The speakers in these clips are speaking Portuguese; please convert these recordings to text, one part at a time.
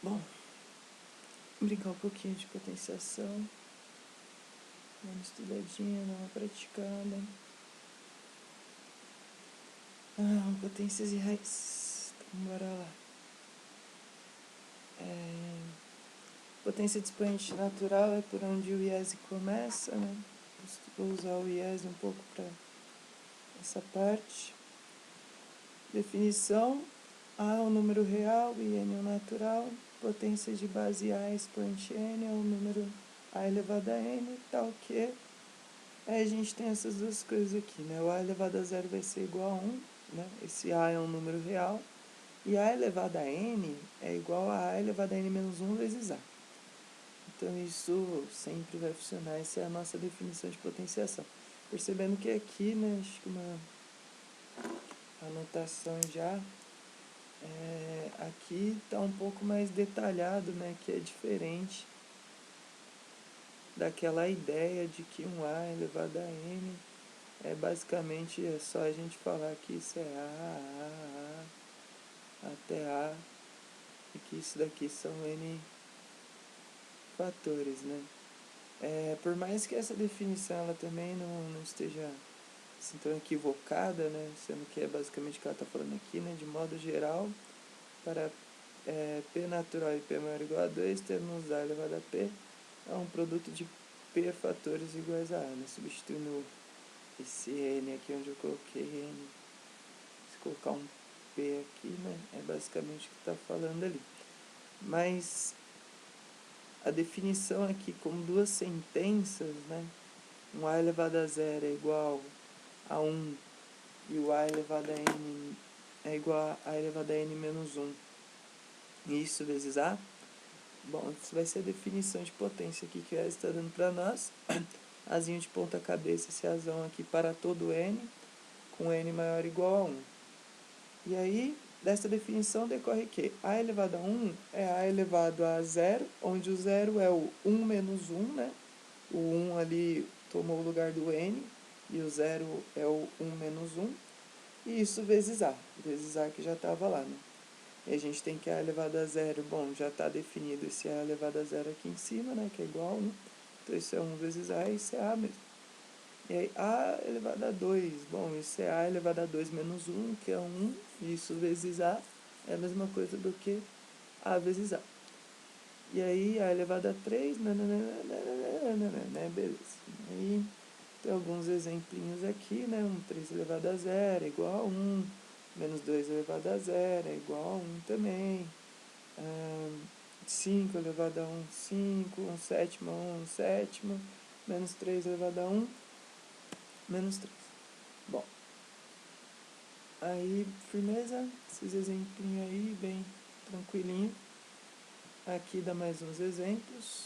Bom, brincar um pouquinho de potenciação, dar uma estudadinha, dar uma praticada. Potências e raízes. Então, bora lá. Potência de expoente natural é por onde o IES começa, né? Vou usar o IES um pouco para essa parte. Definição: A é um número real e N é um natural. Potência de base A expoente N é um número A elevado a N, tal que aí a gente tem essas duas coisas aqui, né? O A elevado a zero vai ser igual a 1, né? Esse A é um número real. E A elevado a N é igual a A elevado a N menos 1 vezes A. Então isso sempre vai funcionar. Essa é a nossa definição de potenciação. Percebendo que aqui, né, acho que uma anotação já, aqui está um pouco mais detalhado, né, que é diferente daquela ideia de que um A elevado a N basicamente só a gente falar que isso é A até A, e que isso daqui são N fatores, né? Por mais que essa definição ela também não esteja assim, tão equivocada, né? Sendo que é basicamente o que ela está falando aqui, né? De modo geral, para P natural e P maior ou igual a 2, temos A elevado a P é um produto de P fatores iguais a A, né? Substituindo esse N aqui onde eu coloquei N, se colocar um P aqui, né? É basicamente o que está falando ali. Mas a definição aqui como duas sentenças, né? Um A elevado a zero é igual a 1 e o A elevado a N é igual a elevado a N menos 1. E isso vezes A. Bom, isso vai ser a definição de potência aqui que o está dando para nós. Azinho de ponta cabeça, esse Azão aqui para todo N, com N maior ou igual a 1. E aí, dessa definição decorre que A elevado a 1 é A elevado a 0, onde o 0 é o 1 menos 1, né? O 1 ali tomou o lugar do N, e o 0 é o 1 menos 1. E isso vezes A que já estava lá, né? E a gente tem que A elevado a 0, bom, já está definido esse A elevado a 0 aqui em cima, né? Que é igual a 1. Então isso é 1 vezes A e isso é A mesmo. E aí A elevado a 2, bom, isso é A elevado a 2 menos 1, que é 1. E isso vezes A é a mesma coisa do que A vezes A. E aí A elevado a 3, né? Beleza. Aí tem alguns exemplinhos aqui, né? 3 elevado a 0 é igual a 1. Menos 2 elevado a 0 é igual a 1 também. 5 elevado a 1, 5. 1 sétimo a 1 sétimo. Menos 3 elevado a 1, menos 3. Bom, aí, firmeza. Esses exemplinhos aí, bem tranquilinho. Aqui dá mais uns exemplos.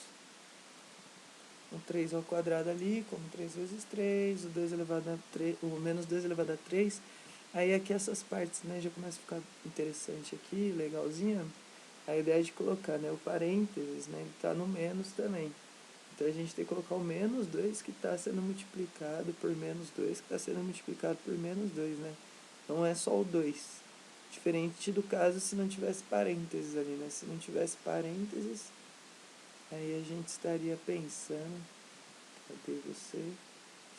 Um 3 ao quadrado ali, como 3 vezes 3, o 2 elevado a 3, o menos 2 elevado a 3. Aí aqui essas partes, né, já começa a ficar interessante aqui, legalzinho. A ideia de colocar, né, o parênteses, né, ele está no menos também. Então a gente tem que colocar o menos 2 que está sendo multiplicado por menos 2 que está sendo multiplicado por menos 2, né? Não é só o 2. Diferente do caso se não tivesse parênteses ali, né? Se não tivesse parênteses, aí a gente estaria pensando, cadê você?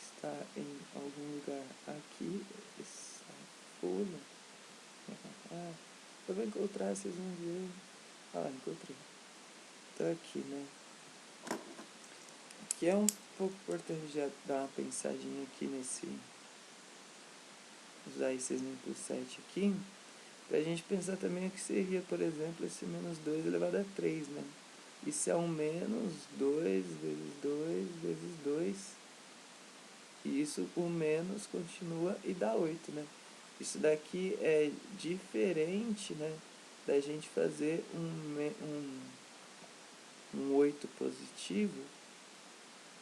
Está em algum lugar aqui, essa folha. Eu vou encontrar, vocês vão ver. Encontrei. Então aqui, né? Aqui é um pouco importante já dar uma pensadinha aqui nesse... usar esse exemplo 7 aqui. Pra gente pensar também o que seria, por exemplo, esse menos 2 elevado a 3, né? Isso é um menos 2 vezes 2 vezes 2. E isso, o menos continua e dá 8, né? Isso daqui é diferente, né? Da gente fazer um 8 positivo.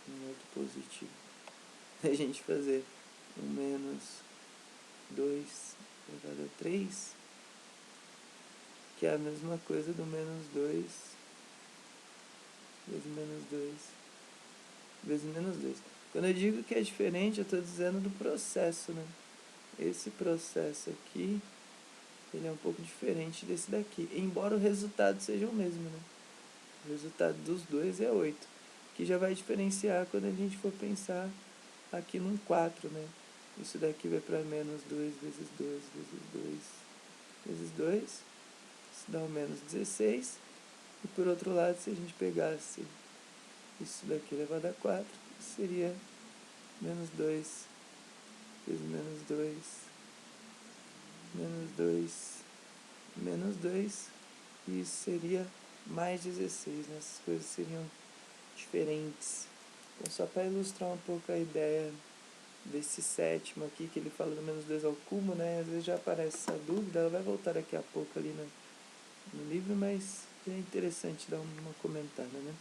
Um 8 positivo. A gente fazer um menos 2 elevado a 3, que é a mesma coisa do menos 2 vezes menos 2 vezes menos 2. Quando eu digo que é diferente, eu estou dizendo do processo, né? Esse processo aqui, ele é um pouco diferente desse daqui, embora o resultado seja o mesmo, né? O resultado dos dois é 8, que já vai diferenciar quando a gente for pensar aqui num 4, né? Isso daqui vai para menos 2 vezes 2 vezes 2 vezes 2, isso dá um menos 16, e por outro lado, se a gente pegasse isso daqui elevado a 4, seria menos 2 vezes menos 2, menos 2, menos 2, e isso seria mais 16, né? Essas coisas seriam diferentes. Então, só para ilustrar um pouco a ideia desse sétimo aqui, que ele fala do menos 2 ao cubo, né? Às vezes já aparece essa dúvida, ela vai voltar daqui a pouco ali no livro, mas é interessante dar uma comentada, né?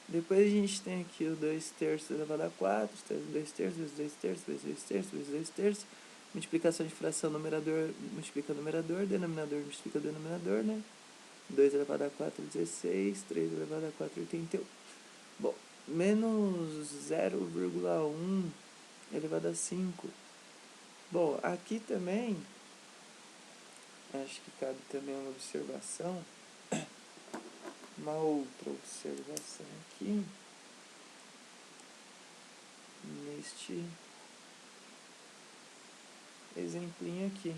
Depois a gente tem aqui o 2 terços elevado a 4, 2 terços vezes 2 terços vezes 2 terços vezes 2 terços, multiplicação de fração, numerador multiplica numerador, denominador multiplica denominador, né? 2 elevado a 4, 16, 3 elevado a 4, 81. Bom, menos 0,1 elevado a 5. Bom, aqui também, acho que cabe também uma observação, uma outra observação aqui, neste exemplinho aqui.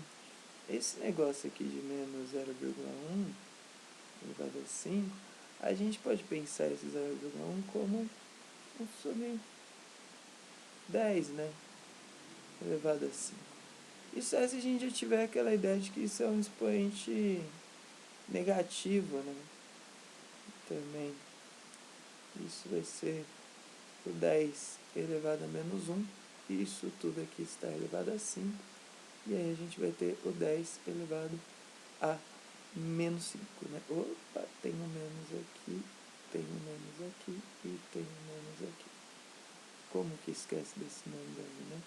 Esse negócio aqui de menos 0,1 elevado a 5, a gente pode pensar esse 0,1 como 1 sobre 10, né? Elevado a 5. Isso é se a gente já tiver aquela ideia de que isso é um expoente negativo, né? Também. Isso vai ser o 10 elevado a menos 1. E isso tudo aqui está elevado a 5. E aí a gente vai ter o 10 elevado a menos 5, né? Opa, tem um menos aqui, tem um menos aqui e tem um menos aqui. Como que esquece desse menos, né?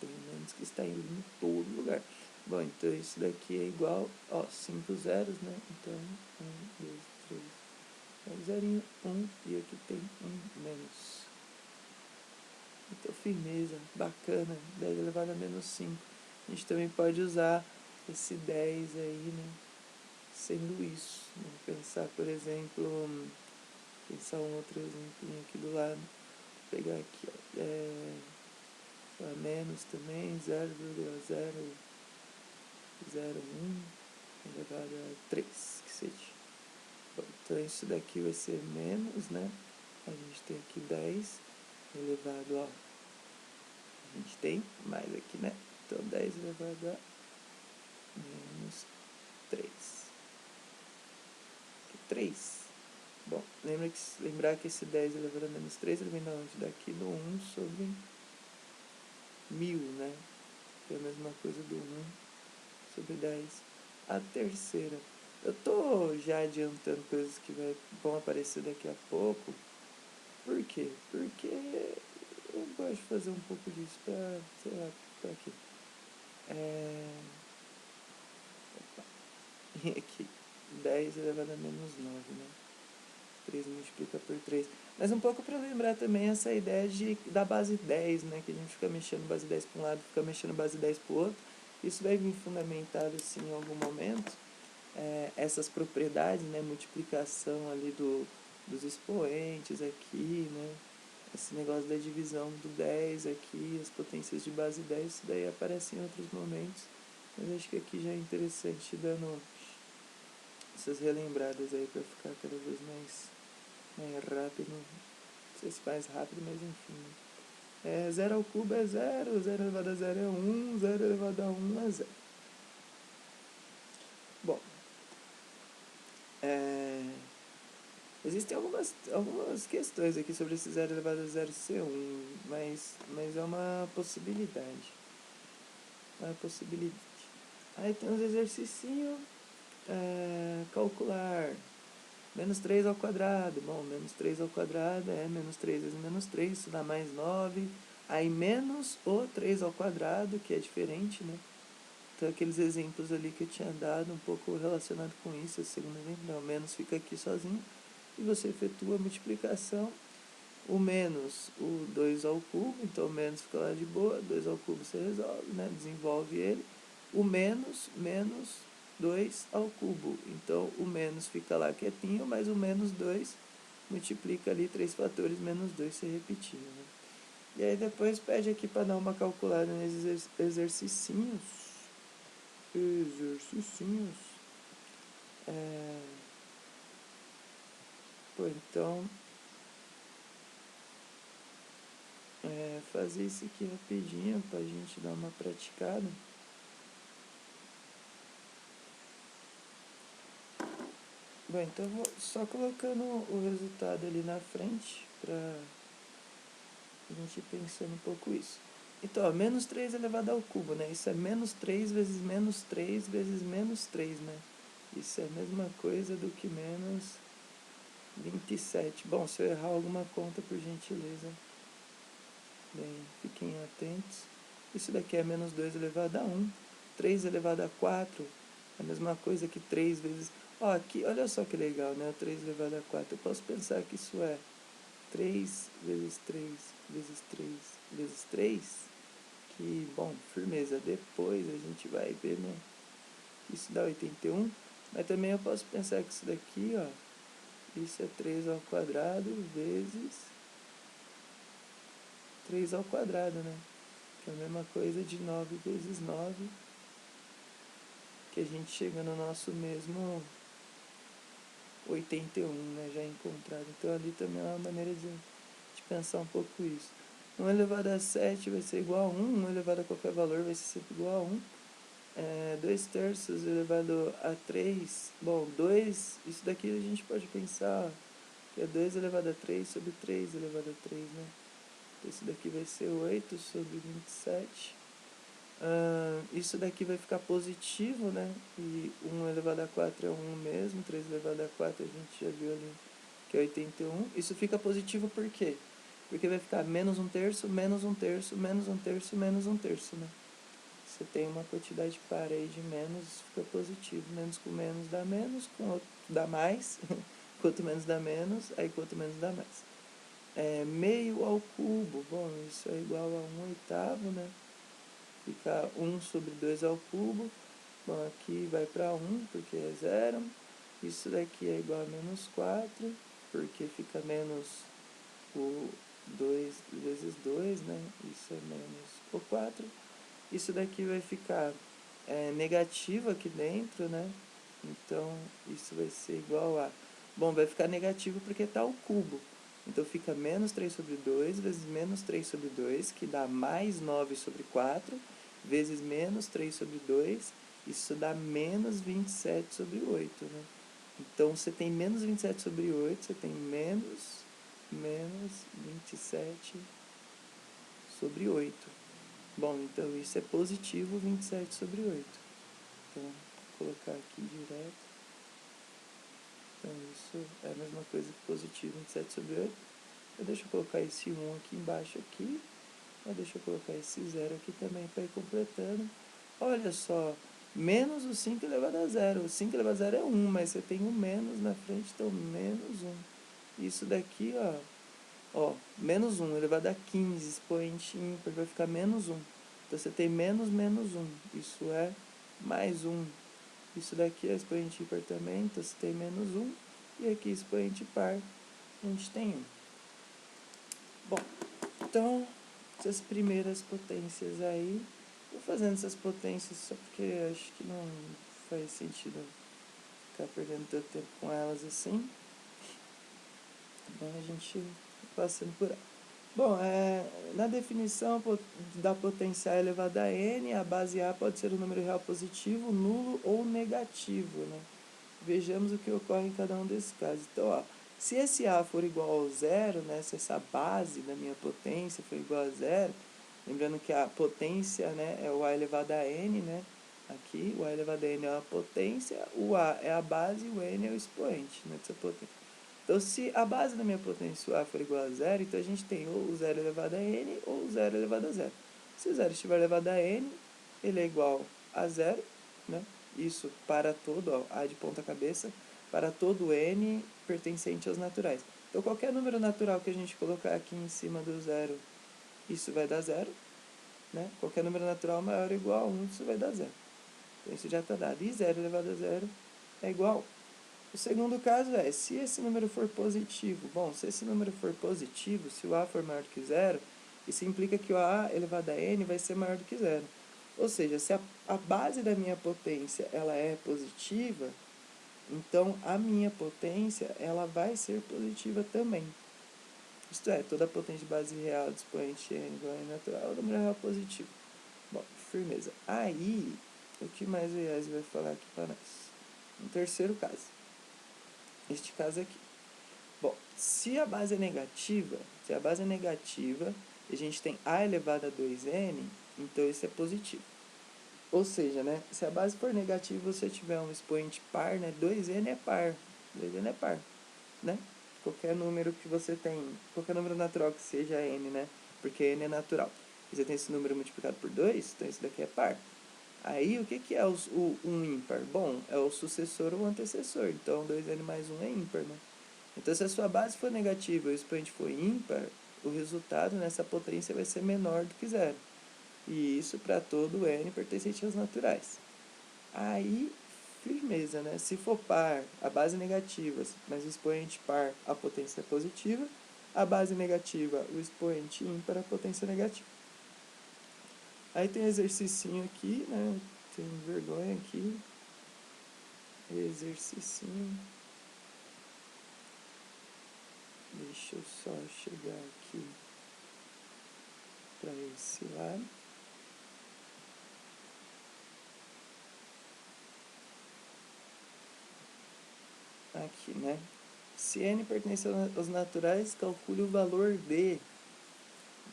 Tem um menos que está indo em todo lugar. Bom, então isso daqui é igual, ó, 5 zeros, né? Então, 1, 2, 3, é um zerinho, 1, e aqui tem um menos. Então, firmeza, bacana, 10 elevado a menos 5. A gente também pode usar esse 10 aí, né? Sendo isso. Vamos pensar, por exemplo, pensar um outro exemplo aqui do lado. Vou pegar aqui, ó, a menos também, 0,001 elevado a 3, que seja. Bom, então isso daqui vai ser menos, né? A gente tem aqui 10 elevado a... A gente tem mais aqui, né? Então 10 elevado a menos 3. Aqui, 3. Bom, lembrar que esse 10 elevado a menos 3, ele vem da onde? Daqui do 1 sobre 1000, né? Que é a mesma coisa do 1 sobre 10. A terceira. Eu tô já adiantando coisas que vão aparecer daqui a pouco. Por quê? Porque eu gosto de fazer um pouco disso pra, sei lá, pra quê? E aqui, 10 elevado a menos 9, né? 3 multiplica por 3. Mas um pouco para lembrar também essa ideia da base 10, né? Que a gente fica mexendo base 10 para um lado, fica mexendo base 10 para o outro. Isso vai vir fundamentado, assim, em algum momento. Essas propriedades, né? Multiplicação ali dos expoentes aqui, né? Esse negócio da divisão do 10 aqui, as potências de base 10, isso daí aparece em outros momentos. Mas acho que aqui já é interessante dando essas relembradas aí para ficar cada vez mais rápido. Não sei se mais rápido, mas enfim. 0 ao cubo é 0, 0 elevado a 0 é 1, 0 elevado a 1 é 0. Bom, existem algumas questões aqui sobre esse 0 elevado a 0 ser 1, mas é uma possibilidade. Aí tem uns exercícios, calcular menos 3 ao quadrado. Bom, menos 3 ao quadrado é menos 3 vezes menos 3, isso dá mais 9. Aí menos o 3 ao quadrado, que é diferente, né? Então, aqueles exemplos ali que eu tinha dado, um pouco relacionado com isso, esse segundo exemplo, não, menos fica aqui sozinho, e você efetua a multiplicação, o menos, o 2 ao cubo, então o menos fica lá de boa, 2 ao cubo você resolve, né? Desenvolve ele, o menos 2 ao cubo. Então, o menos fica lá quietinho, mas o menos 2 multiplica ali 3 fatores menos 2 se repetindo, né? E aí depois pede aqui para dar uma calculada nesses exercicinhos. Pô, então, fazer isso aqui rapidinho pra gente dar uma praticada. Bom, então eu vou só colocando o resultado ali na frente pra a gente ir pensando um pouco isso. Então, ó, menos 3 elevado ao cubo, né? Isso é menos 3 vezes menos 3 vezes menos 3, né? Isso é a mesma coisa do que menos 27. Bom, se eu errar alguma conta, por gentileza, bem, fiquem atentos. Isso daqui é menos 2 elevado a 1. 3 elevado a 4 é a mesma coisa que 3 vezes... Ó, aqui, olha só que legal, né? 3 elevado a 4. Eu posso pensar que isso é 3 vezes 3 vezes 3 vezes 3. Que, bom, firmeza. Depois a gente vai ver, né? Isso dá 81. Mas também eu posso pensar que isso daqui, ó, isso é 3 ao quadrado vezes 3 ao quadrado, né? Que é a mesma coisa de 9 vezes 9, que a gente chega no nosso mesmo 81, né? Já encontrado. Então ali também é uma maneira de pensar um pouco isso. 1 elevado a 7 vai ser igual a 1, 1 elevado a qualquer valor vai ser sempre igual a 1. 2 terços elevado a 3, bom, 2, isso daqui a gente pode pensar que é 2 elevado a 3 sobre 3 elevado a 3, né? Então isso daqui vai ser 8 sobre 27. Isso daqui vai ficar positivo, né? E 1 elevado a 4 é 1 mesmo, 3 elevado a 4 a gente já viu ali que é 81. Isso fica positivo por quê? Porque vai ficar menos 1 terço, menos 1 terço, menos 1 terço, menos 1 terço, né? Você tem uma quantidade par aí de menos, isso fica positivo. Menos com menos dá menos, com outro dá mais. Quanto menos dá menos, aí quanto menos dá mais. Meio ao cubo, bom, isso é igual a 1/8, né? Fica 1 sobre 2 ao cubo. Bom, aqui vai para 1, porque é 0. Isso daqui é igual a menos 4, porque fica menos o 2 vezes 2, né? Isso é menos o 4. Isso daqui vai ficar negativo aqui dentro, né? Então, isso vai ser igual a... Bom, vai ficar negativo porque está o cubo. Então, fica menos 3 sobre 2 vezes menos 3 sobre 2, que dá mais 9 sobre 4, vezes menos 3 sobre 2, isso dá menos 27 sobre 8, né? Então, você tem menos 27 sobre 8, você tem menos 27 sobre 8. Bom, então isso é positivo 27 sobre 8. Então, vou colocar aqui direto. Então, isso é a mesma coisa que positivo 27 sobre 8. Deixa eu colocar esse 1 aqui embaixo aqui. Deixa eu colocar esse 0 aqui também para ir completando. Olha só, menos o 5 elevado a 0. O 5 elevado a 0 é 1, mas você tem um menos na frente, então menos 1. Isso daqui, ó, menos 1 elevado a 15, expoente ímpar, vai ficar menos 1. Então, você tem menos 1. Isso é mais 1. Isso daqui é expoente ímpar também, então você tem menos 1. E aqui, expoente par, a gente tem 1. Bom, então, essas primeiras potências aí, vou fazendo essas potências só porque acho que não faz sentido ficar perdendo teu tempo com elas assim. Então, a gente passando por aí. Bom, na definição da potencial elevada a n, a base A pode ser um número real positivo, nulo ou negativo, né? Vejamos o que ocorre em cada um desses casos. Então, ó, se esse A for igual ao zero, né, se essa base da minha potência for igual a zero, lembrando que a potência, né, é o A elevado a n, né? Aqui, o A elevado a n é a potência, o A é a base e o n é o expoente, né, dessa potência. Então, se a base da minha potência A for igual a zero, então a gente tem ou o zero elevado a n ou o zero elevado a zero. Se o zero estiver elevado a n, ele é igual a zero, né? Isso para todo, ó, A de ponta cabeça, para todo n pertencente aos naturais. Então, qualquer número natural que a gente colocar aqui em cima do zero, isso vai dar zero, né? Qualquer número natural maior ou igual a 1, isso vai dar zero. Então isso já está dado. E 0 elevado a 0 é igual. O segundo caso é, se esse número for positivo, bom, se esse número for positivo, se o a for maior do que 0, isso implica que o a elevado a n vai ser maior do que 0. Ou seja, se a base da minha potência ela é positiva, então a minha potência ela vai ser positiva também. Isto é, toda a potência de base real do expoente n igual a n natural é o número real positivo. Bom, firmeza. Aí, o que mais o IES vai falar aqui para nós? No terceiro caso. Este caso aqui. Bom, se a base é negativa, a gente tem a elevado a 2n, então isso é positivo. Ou seja, né, se a base for negativa e você tiver um expoente par, né, 2n é par. 2n é par, né? Qualquer número que você tem, qualquer número natural que seja n, né? Porque n é natural. E você tem esse número multiplicado por 2, então isso daqui é par. Aí, o que é um ímpar? Bom, é o sucessor ou o antecessor. Então, 2n mais 1 é ímpar, né? Então, se a sua base for negativa e o expoente for ímpar, o resultado nessa potência vai ser menor do que 0. E isso para todo n pertencente aos naturais. Aí, firmeza, né? Se for par, a base negativa, mas o expoente par, a potência é positiva. A base negativa, o expoente ímpar, a potência é negativa. Aí tem exercicinho aqui, né? Tem vergonha aqui. Exercicinho. Deixa eu só chegar aqui para esse lado. Aqui, né? Se n pertence aos naturais, calcule o valor de...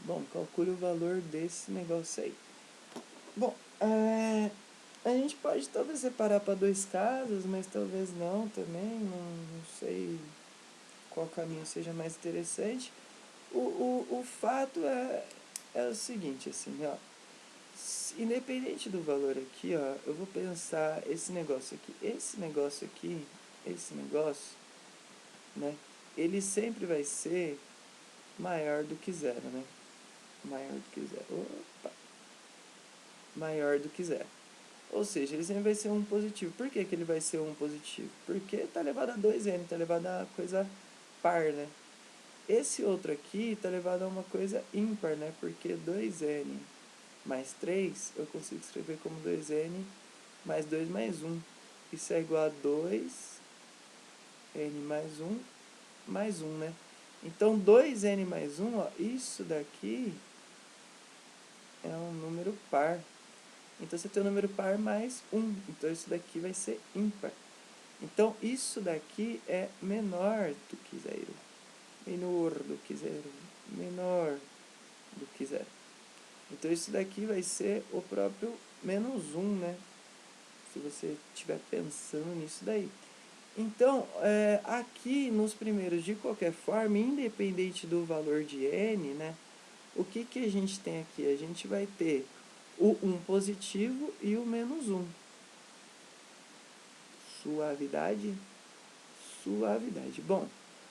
Bom, calcule o valor desse negócio aí. Bom, a gente pode talvez separar para dois casos, mas talvez não também. Não sei qual caminho seja mais interessante. O fato é o seguinte, assim, ó. Independente do valor aqui, ó, eu vou pensar esse negócio aqui, né? Ele sempre vai ser maior do que 0, né? Maior do que 0. Opa! Maior do que 0. Ou seja, ele sempre vai ser um positivo. Por que ele vai ser um positivo? Porque está elevado a 2n, está elevado a coisa par, né? Esse outro aqui está elevado a uma coisa ímpar, né? Porque 2n mais 3, eu consigo escrever como 2n mais 2 mais 1. Isso é igual a 2n mais 1, né? Então, 2n mais 1, ó, isso daqui é um número par. Então, você tem um número par mais 1. Então, isso daqui vai ser ímpar. Então, isso daqui é menor do que 0. Menor do que 0. Menor do que 0. Então, isso daqui vai ser o próprio menos 1, né? Se você estiver pensando nisso daí. Então, aqui nos primeiros, de qualquer forma, independente do valor de n, né? O que a gente tem aqui? A gente vai ter o 1 positivo e o menos 1. Suavidade? Suavidade. Bom,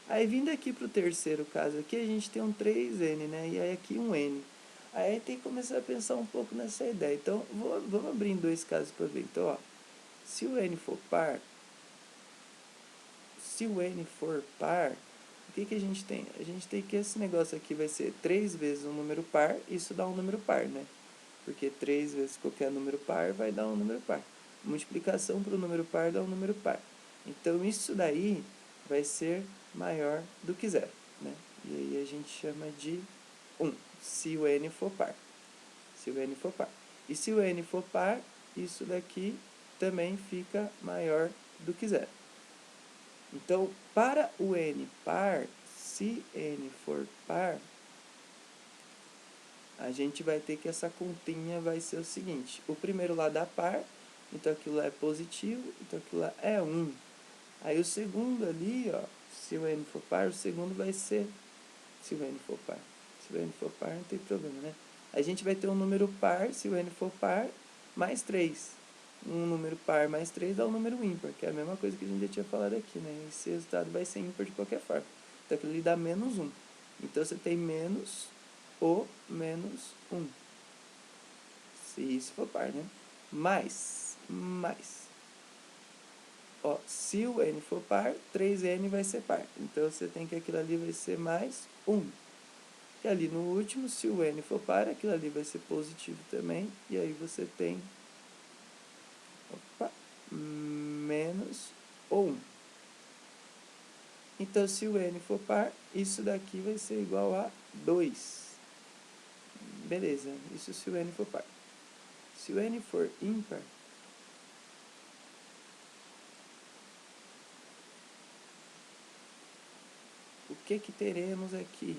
aí vindo aqui para o terceiro caso aqui, a gente tem um 3n, né? E aí aqui um n. Aí tem que começar a pensar um pouco nessa ideia. Então, vamos abrir em dois casos para ver. Então, ó, se o n for par, o que a gente tem? A gente tem que esse negócio aqui vai ser 3 vezes um número par, isso dá um número par, né? Porque 3 vezes qualquer número par vai dar um número par. Multiplicação para o número par dá um número par. Então, isso daí vai ser maior do que 0, né? E aí a gente chama de 1, se o n for par. Se o n for par. E se o n for par, isso daqui também fica maior do que 0. Então, para o n par, se n for par, a gente vai ter que essa continha vai ser o seguinte. O primeiro lá dá par, então aquilo lá é positivo, então aquilo lá é 1. Aí o segundo ali, ó, se o n for par, o segundo vai ser... Se o n for par. Se o n for par, não tem problema, né? A gente vai ter um número par, se o n for par, mais 3. Um número par mais 3 dá um número ímpar, que é a mesma coisa que a gente já tinha falado aqui, né? Esse resultado vai ser ímpar de qualquer forma. Então, aquilo ali dá menos 1. Então, você tem menos o menos 1. Se isso for par, né? Mais mais. Ó, se o n for par, 3n vai ser par. Então, você tem que aquilo ali vai ser mais 1. E ali no último, se o n for par, aquilo ali vai ser positivo também. E aí você tem menos 1. Então, se o n for par, isso daqui vai ser igual a 2. Beleza, isso se o n for par. Se o n for ímpar, o que teremos aqui?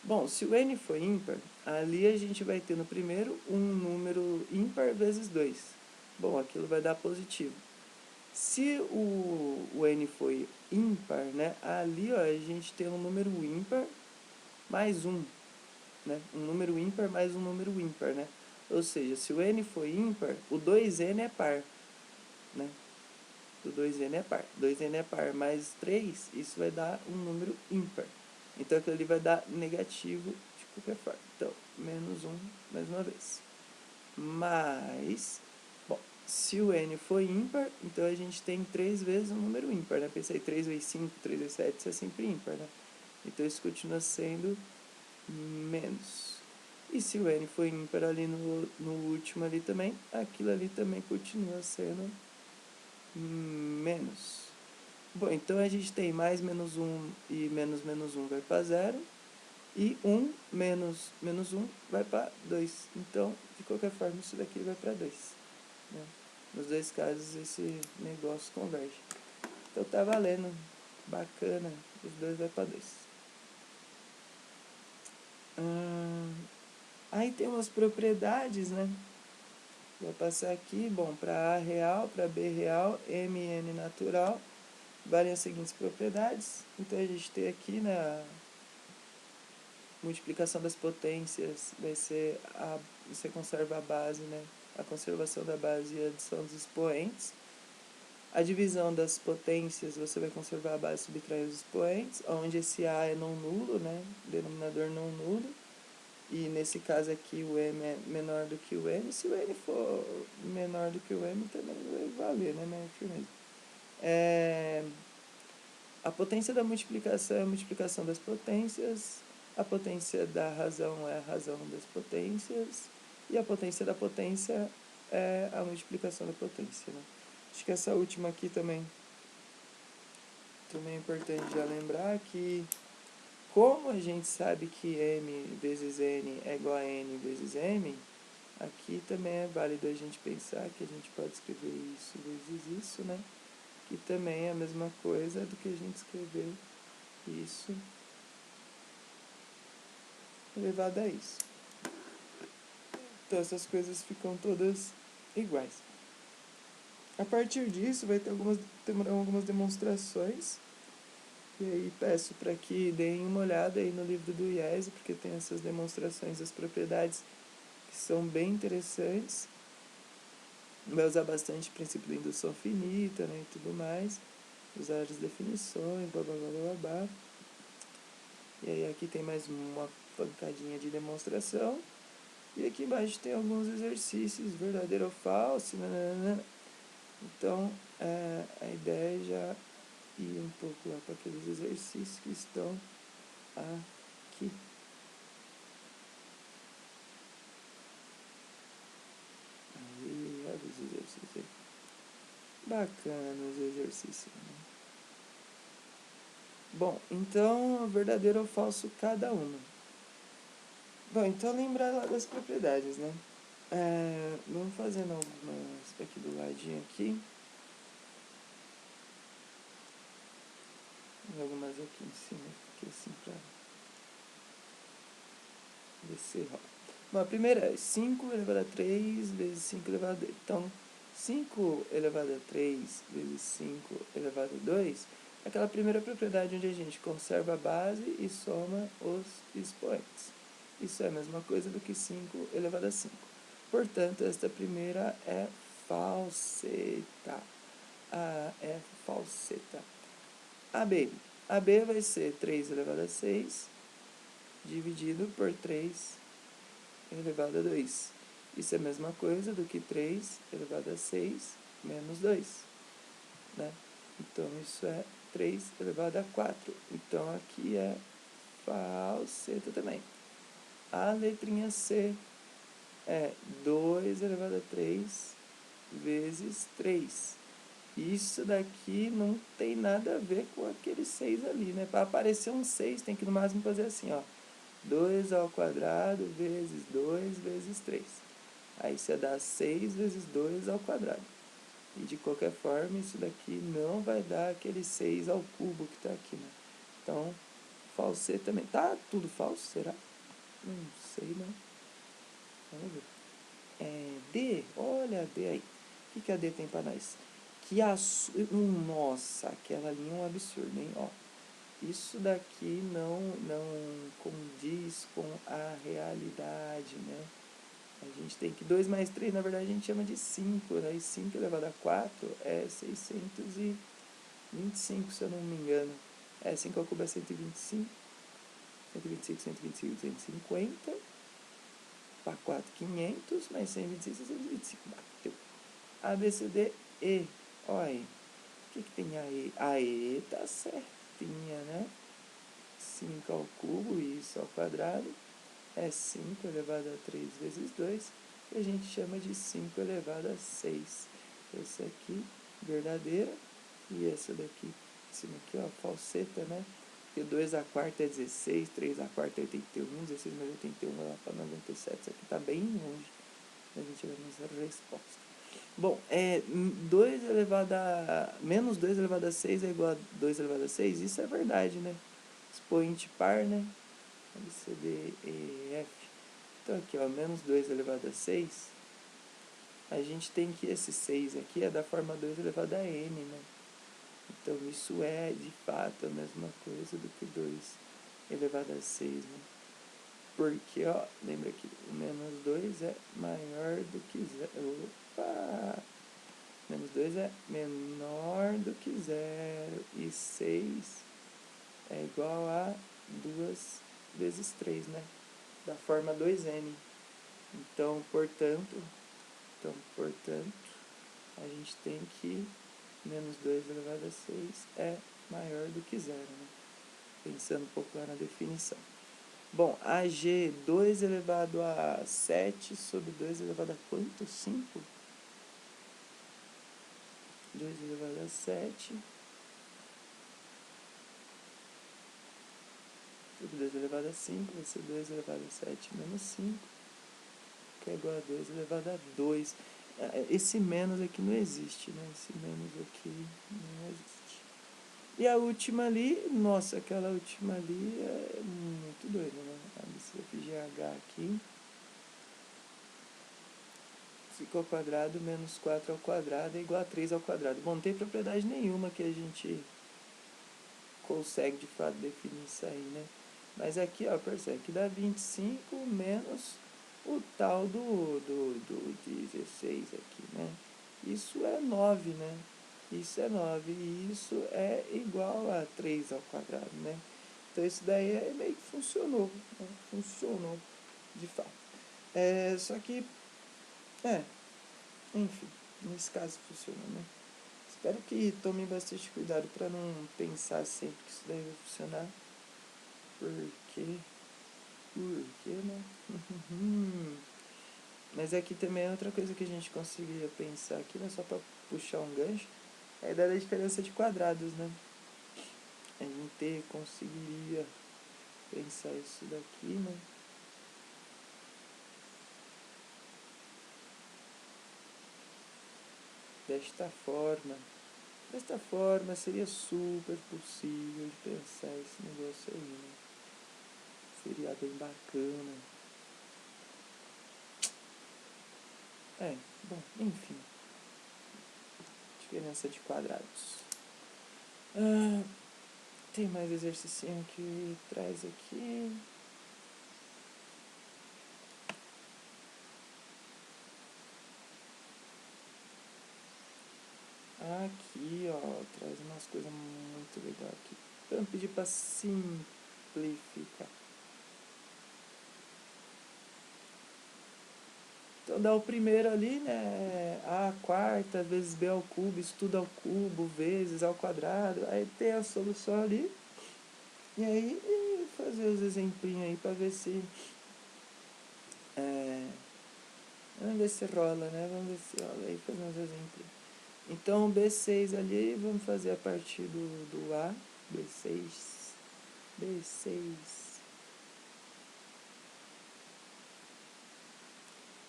Bom, se o n for ímpar, ali a gente vai ter no primeiro um número ímpar vezes 2. Bom, aquilo vai dar positivo. Se o n for ímpar, né, ali ó, a gente tem um número ímpar mais 1. Né, um número ímpar mais um número ímpar. Né? Ou seja, se o n for ímpar, o 2n é par. Né? O 2n é par. 2n é par mais 3, isso vai dar um número ímpar. Então, aquilo ali vai dar negativo de qualquer forma. Então, menos 1, mais uma vez. Mas, bom, se o n for ímpar, então a gente tem 3 vezes um número ímpar, né? Pensei, 3 vezes 5, 3 vezes 7, isso é sempre ímpar, né? Então, isso continua sendo menos. E se o n for ímpar ali no último ali também, aquilo ali também continua sendo menos. Bom, então a gente tem mais menos 1 e menos menos 1 vai para 0. E 1 menos menos 1 vai para 2. Então, de qualquer forma, isso daqui vai para 2. Né? Nos dois casos, esse negócio converge. Então, tá valendo. Bacana. Os dois vai para 2. Aí tem umas propriedades, né? Vou passar aqui, bom, para A real, para B real, M e N natural, valem as seguintes propriedades. Então, a gente tem aqui na multiplicação das potências, vai ser você conserva a base, né? A conservação da base e a adição dos expoentes. A divisão das potências, você vai conservar a base e subtrair os expoentes, onde esse A é não nulo, né? Denominador não nulo. E nesse caso aqui o M é menor do que o N. Se o N for menor do que o M, também vai valer, né? Mas firmeza. A potência da multiplicação é a multiplicação das potências. A potência da razão é a razão das potências. E a potência da potência é a multiplicação da potência. Né? Acho que essa última aqui também é importante já lembrar que, como a gente sabe que M vezes N é igual a N vezes M, aqui também é válido a gente pensar que a gente pode escrever isso vezes isso, né? Que também é a mesma coisa do que a gente escrever isso elevado a isso. Então essas coisas ficam todas iguais. A partir disso vai ter algumas demonstrações. E aí peço para que deem uma olhada aí no livro do IESE, porque tem essas demonstrações das propriedades que são bem interessantes. Vai usar bastante o princípio da indução finita, né, e tudo mais. Usar as definições, blá blá blá blá blá. E aí aqui tem mais uma pancadinha de demonstração. E aqui embaixo tem alguns exercícios, verdadeiro ou falso, nanana. Então, a ideia é já ir um pouco lá para aqueles exercícios que estão aqui. Aí, olha os exercícios aí. Bacana os exercícios, né? Bom, então, verdadeiro ou falso cada uma. Bom, então lembrar lá das propriedades, né? Vamos fazendo algumas aqui do ladinho aqui. E algumas aqui em cima, aqui assim pra descer. Bom, a primeira é 5 elevado a 3 vezes 5 elevado a 2. Então, 5 elevado a 3 vezes 5 elevado a 2 é aquela primeira propriedade onde a gente conserva a base e soma os expoentes. Isso é a mesma coisa do que 5 elevado a 5. Portanto, esta primeira é falseta. É falseta. AB. AB vai ser 3 elevado a 6 dividido por 3 elevado a 2. Isso é a mesma coisa do que 3 elevado a 6 menos 2, né? Então, isso é 3 elevado a 4. Então, aqui é falseta também. A letrinha C é 2 elevado a 3 vezes 3. Isso daqui não tem nada a ver com aquele 6 ali, né? Para aparecer um 6, tem que no máximo fazer assim, ó. 2 ao quadrado vezes 2 vezes 3. Aí você dá 6 vezes 2 ao quadrado. E de qualquer forma, isso daqui não vai dar aquele 6 ao cubo que está aqui, né? Então, falseta também. Tá tudo falso, será? Não sei, não. Vamos ver. D, olha a D aí. O que a D tem para nós? Nossa, aquela linha é um absurdo, hein? Ó, isso daqui não condiz com a realidade, né? A gente tem que 2 mais 3, na verdade, a gente chama de 5, né? E 5 elevado a 4 é 625, se eu não me engano. 5 ao cubo é 125. 125, 125, 250. Para 4, 500, mais 126, 625. Bateu. A, B, C, D, E. Olha aí. O que tem a E? A E tá certinha, né? 5 ao cubo, isso ao quadrado, é 5 elevado a 3 vezes 2, que a gente chama de 5 elevado a 6. Esse aqui, verdadeira, e essa daqui, em cima aqui, ó, falseta, né? Porque 2 a quarta é 16, 3 a quarta é 81, 16 mais 81 é lá para 97. Isso aqui tá bem longe da gente ver nossa resposta. Bom, 2 elevado a... menos 2 elevado a 6 é igual a 2 elevado a 6? Isso é verdade, né? Expoente par, né? A, B, C, D, E, F. Então, aqui, ó, menos 2 elevado a 6. A gente tem que esse 6 aqui é da forma 2 elevado a N, né? Então, isso é, de fato, a mesma coisa do que 2 elevado a 6, né? Porque, ó, lembra que o menos 2 é maior do que 0. Opa! Menos 2 é menor do que 0. E 6 é igual a 2 vezes 3, né? Da forma 2n. Então, portanto, a gente tem que menos 2 elevado a 6 é maior do que 0, né? Pensando um pouco lá na definição. Bom, AG, 2 elevado a 7 sobre 2 elevado a quanto? 5? 2 elevado a 7 sobre 2 elevado a 5 vai ser 2 elevado a 7 menos 5, que é igual a 2 elevado a 2. Esse menos aqui não existe, né? Esse menos aqui não existe. E a última ali, nossa, aquela última ali é muito doida, né? A GH aqui. 5 ao quadrado menos 4 ao quadrado é igual a 3 ao quadrado. Bom, não tem propriedade nenhuma que a gente consegue de fato definir isso aí, né? Mas aqui, ó, percebe que dá 25 menos o tal do 16 aqui, né? Isso é 9, né? Isso é 9 e isso é igual a 3 ao quadrado, né? Então isso daí meio que funcionou, né? Funcionou de fato. Só que, enfim, nesse caso funcionou, né? Espero que tomem bastante cuidado para não pensar sempre que isso daí vai funcionar. Por quê, né? Mas aqui também é outra coisa que a gente conseguiria pensar aqui, né? Só para puxar um gancho, é a ideia da diferença de quadrados, né? A gente conseguiria pensar isso daqui, né? Desta forma seria super possível de pensar esse negócio aí, né? Seria bem bacana. Bom, enfim. Diferença de quadrados. Tem mais exercício que traz aqui. Aqui, ó, traz umas coisas muito legais aqui. Vamos pedir para simplificar. Então dá o primeiro ali, né? A quarta vezes B ao cubo, isso tudo ao cubo, vezes ao quadrado. Aí tem a solução ali. E aí fazer os exemplinhos aí pra ver se. Vamos ver se rola, né? Vamos ver se rola aí, fazer uns exemplos. Então B6 ali, vamos fazer a partir do A. B6. B6.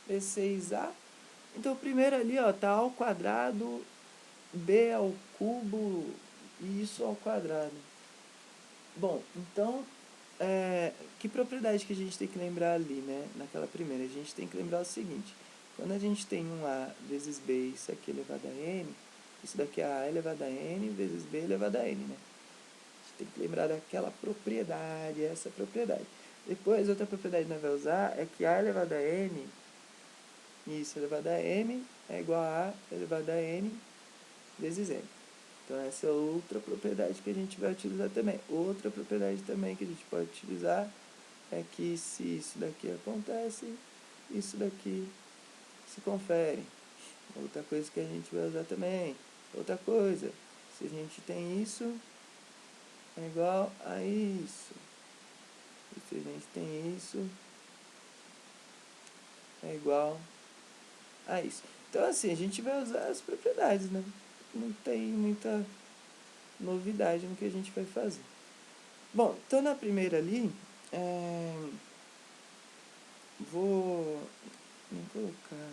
B6A. Então primeiro ali, ó, tá ao quadrado, B ao cubo e isso ao quadrado. Bom, então, que propriedade que a gente tem que lembrar ali, né? Naquela primeira, a gente tem que lembrar o seguinte. Quando a gente tem um A vezes B, isso aqui elevado a N, isso daqui é A elevado a N vezes B elevado a N, né? A gente tem que lembrar daquela propriedade, essa propriedade. Depois, outra propriedade que nós vamos usar é que A elevado a N, isso elevado a M, é igual a elevado a N vezes N. Então essa é outra propriedade que a gente vai utilizar também. Outra propriedade também que a gente pode utilizar é que se isso daqui acontece, isso daqui se confere. Outra coisa que a gente vai usar também. Outra coisa, se a gente tem isso, é igual a isso. E se a gente tem isso, é igual a isso. Então assim, a gente vai usar as propriedades, né? Não tem muita novidade no que a gente vai fazer. Bom, então na primeira ali, vou colocar.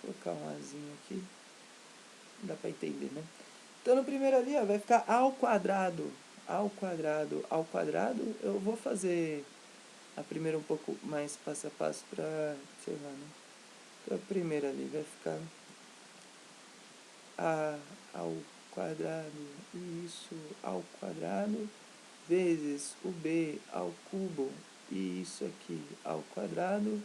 Vou colocar um azinho aqui. Não dá pra entender, né? Então no primeiro ali, ó, vai ficar ao quadrado. Ao quadrado, ao quadrado. Eu vou fazer a primeira um pouco mais passo a passo pra, sei lá, né? Então a primeira ali vai ficar A ao quadrado e isso ao quadrado vezes o B ao cubo e isso aqui ao quadrado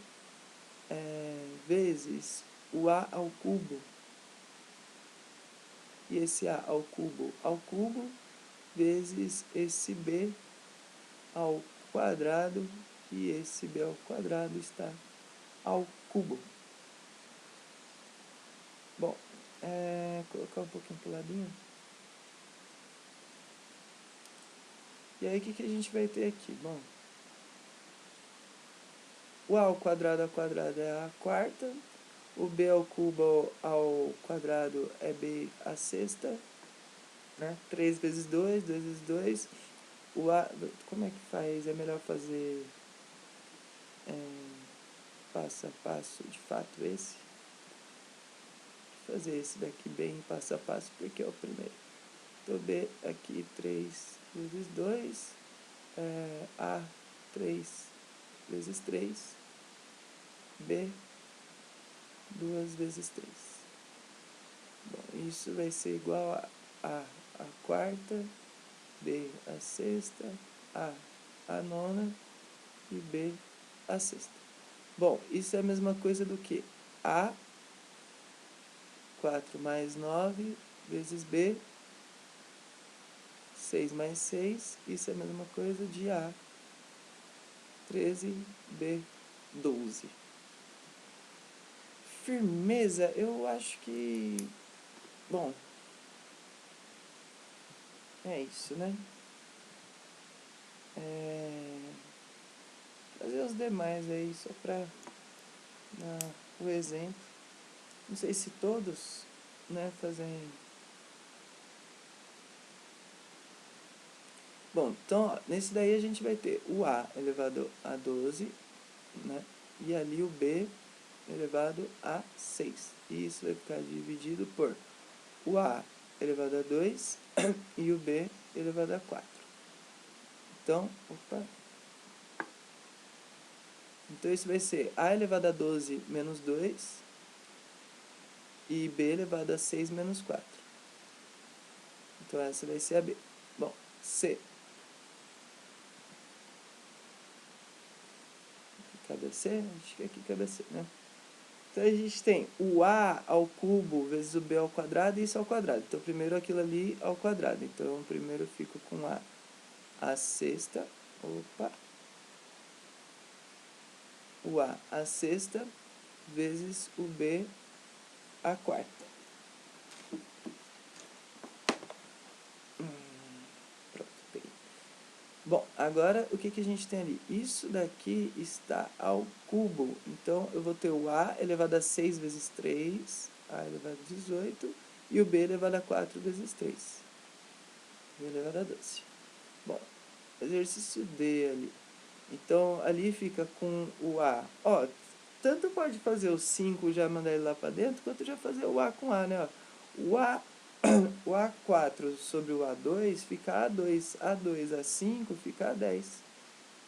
vezes o A ao cubo e esse A ao cubo vezes esse B ao quadrado e esse B ao quadrado está ao cubo. Bom, colocar um pouquinho pro ladinho. E aí o que a gente vai ter aqui? Bom, o A ao quadrado é a quarta, o B ao cubo ao quadrado é B a sexta, né? 3 vezes 2, 2 vezes 2. O A, como é que faz? É melhor fazer passo a passo, de fato, esse. Fazer esse daqui bem passo a passo, porque é o primeiro. Então, B aqui, 3 vezes 2, A, 3 vezes 3, B, 2 vezes 3. Bom, isso vai ser igual a quarta, B a sexta, a nona e B a sexta. Bom, isso é a mesma coisa do que A 4 mais 9 vezes B 6 mais 6. Isso é a mesma coisa de A 13, B 12. Firmeza, eu acho que... Bom, é isso, né? Fazer os demais aí, só pra dar o exemplo. Não sei se todos, né, fazem... Bom, então, ó, nesse daí a gente vai ter o A elevado a 12, né? E ali o B elevado a 6. E isso vai ficar dividido por o A elevado a 2 e o B elevado a 4. Então, Então isso vai ser A elevado a 12 menos 2 e B elevado a 6 menos 4. Então essa vai ser a B. Bom, C. Cabe a C? Acho que aqui cabe a C, né? Então a gente tem o A ao cubo vezes o B ao quadrado e isso ao quadrado. Então primeiro aquilo ali ao quadrado. Então primeiro eu fico com A sexta Opa. O A à sexta vezes o B à quarta. Pronto, peguei. Bom, agora o que a gente tem ali? Isso daqui está ao cubo. Então, eu vou ter o A elevado a 6 vezes 3, A elevado a 18, e o B elevado a 4 vezes 3, B elevado a 12. Bom, exercício D ali. Então, ali fica com o A. Ó, tanto pode fazer o 5 já mandar ele lá para dentro, quanto já fazer o A com A, né? Ó, o A4 sobre o A2 fica A2. A2 A5 fica A10.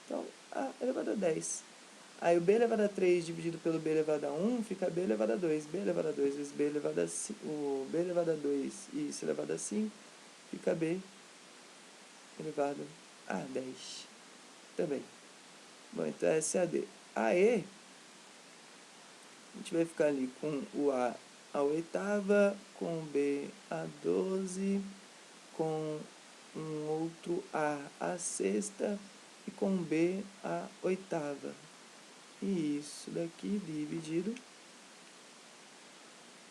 Então, A elevado a 10. Aí o B elevado a 3 dividido pelo B elevado a 1 fica B elevado a 2. B elevado a 2 vezes B elevado a 5. O B elevado a 2 e isso elevado a 5 fica B elevado a 10 também. Bom, então essa é a D. A E, a gente vai ficar ali com o A a oitava, com o B a 12, com um outro A a sexta e com B a oitava. E isso daqui dividido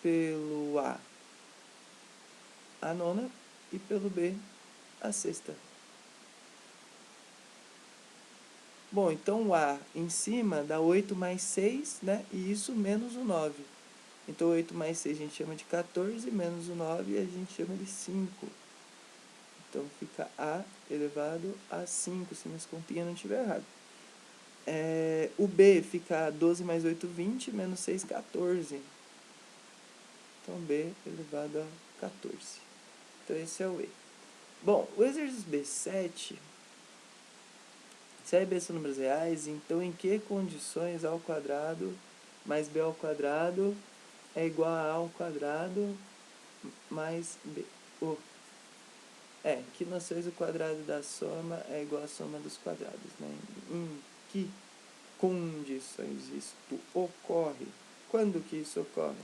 pelo a nona e pelo B a sexta. Bom, então o A em cima dá 8 mais 6, né? E isso menos o 9. Então 8 mais 6 a gente chama de 14, menos o 9 a gente chama de 5. Então fica A elevado a 5, se minhas continhas não estiver errado. O B fica 12 mais 8, 20, menos 6, 14. Então B elevado a 14. Então esse é o E. Bom, o exercício B7, se A e B são números reais, então em que condições A ao quadrado mais B ao quadrado é igual a A ao quadrado mais B? Que noções o quadrado da soma é igual à soma dos quadrados, né? Em que condições isto ocorre? Quando que isso ocorre?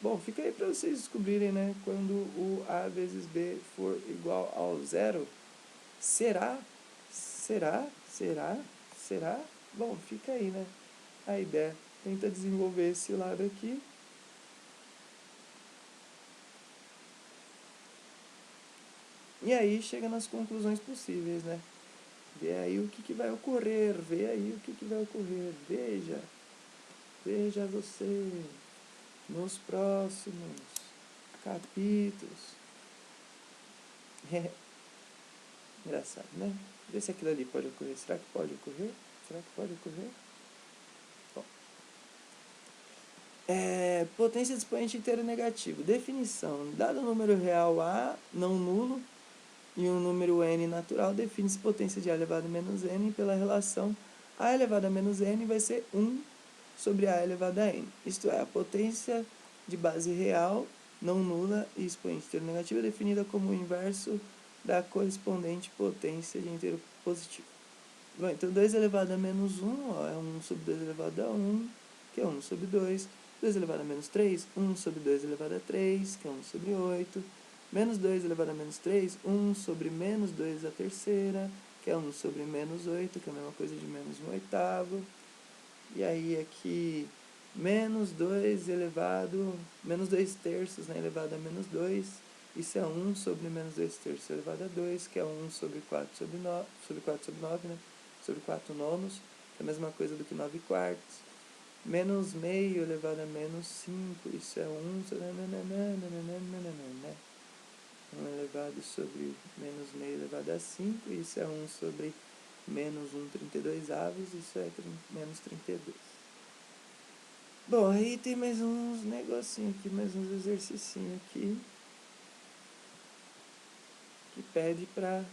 Bom, fica aí para vocês descobrirem, né? Quando o A vezes B for igual ao zero. Será? Será? Será? Será? Bom, fica aí, né? A ideia. Tenta desenvolver esse lado aqui. E aí chega nas conclusões possíveis, né? Vê aí o que vai ocorrer. Vê aí o que vai ocorrer. Veja. Veja você nos próximos capítulos. Engraçado, né? Vê se aquilo ali pode ocorrer. Será que pode ocorrer? Será que pode ocorrer? Bom. Potência de expoente inteiro negativo. Definição. Dado o número real A, não nulo, e um número n natural, define-se potência de A elevado a menos n pela relação A elevado a menos n vai ser 1 sobre A elevado a n. Isto é, a potência de base real, não nula e expoente inteiro negativo é definida como o inverso da correspondente potência de inteiro positivo. Bom, então 2 elevado a menos 1, é 1 sobre 2 elevado a 1, que é 1 sobre 2. 2 elevado a menos 3, 1 sobre 2 elevado a 3, que é 1 sobre 8. Menos 2 elevado a menos 3, 1 sobre menos 2 a terceira, que é 1 sobre menos 8, que é a mesma coisa de menos 1 oitavo. E aí aqui, menos 2 elevado, menos 2 terços, né, elevado a menos 2. Isso é 1 sobre menos 2 terços elevado a 2, que é 1 sobre 4 sobre 9, sobre 4 sobre 9, né? Sobre 4 nonos, que é a mesma coisa do que 9 quartos. Menos meio elevado a menos 5, isso é 1 sobre... 1 elevado sobre menos meio elevado a 5, isso é 1 sobre menos 1 32 avos, isso é menos 32. Bom, aí tem mais uns negocinhos aqui, mais uns exercicinhos aqui, que pede pra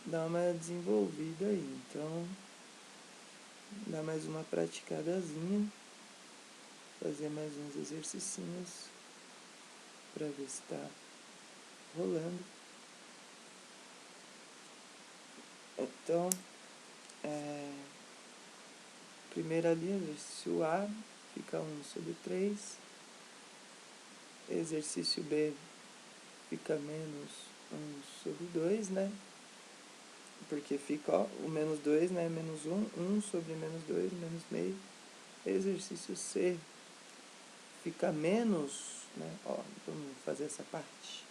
dar uma desenvolvida aí. Então, dá mais uma praticadazinha, fazer mais uns exercicinhos pra ver se tá rolando. Então, primeiro ali, exercício A, fica 1 sobre 3. Exercício B fica menos 1 sobre 2, né? porque fica, ó, o menos 2, né, menos 1, 1 sobre menos 2, menos meio. Exercício C fica menos, né, ó, vamos fazer essa parte.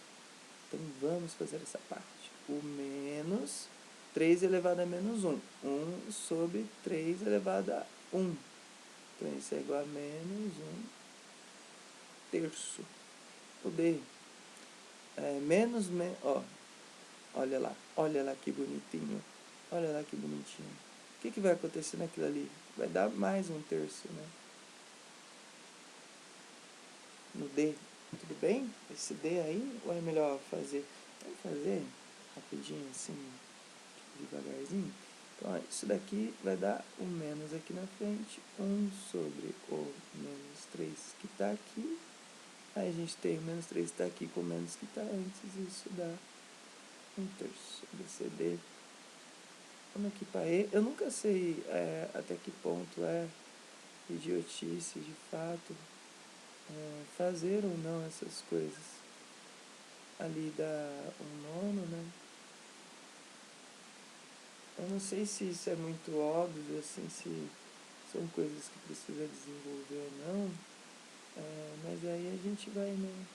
Então, vamos fazer essa parte. O menos 3 elevado a menos 1. 1 sobre 3 elevado a 1. Então, isso é igual a menos 1 terço. O D é menos, ó, olha lá que bonitinho. Olha lá que bonitinho. O que vai acontecer naquilo ali? Vai dar mais um terço, né? No D. Tudo bem? Esse D aí, ou é melhor fazer? Vamos fazer rapidinho, assim, devagarzinho. Então, ó, isso daqui vai dar o menos aqui na frente. 1 sobre o menos 3 que está aqui. Aí a gente tem o menos 3 que está aqui com o menos que está antes. Isso dá 1 terço. BCD. Vamos aqui para E. Eu nunca sei até que ponto é idiotice, de fato, fazer ou não essas coisas. Ali dá 1/9, né? Eu não sei se isso é muito óbvio, assim, se são coisas que precisa desenvolver ou não, mas aí a gente vai, né?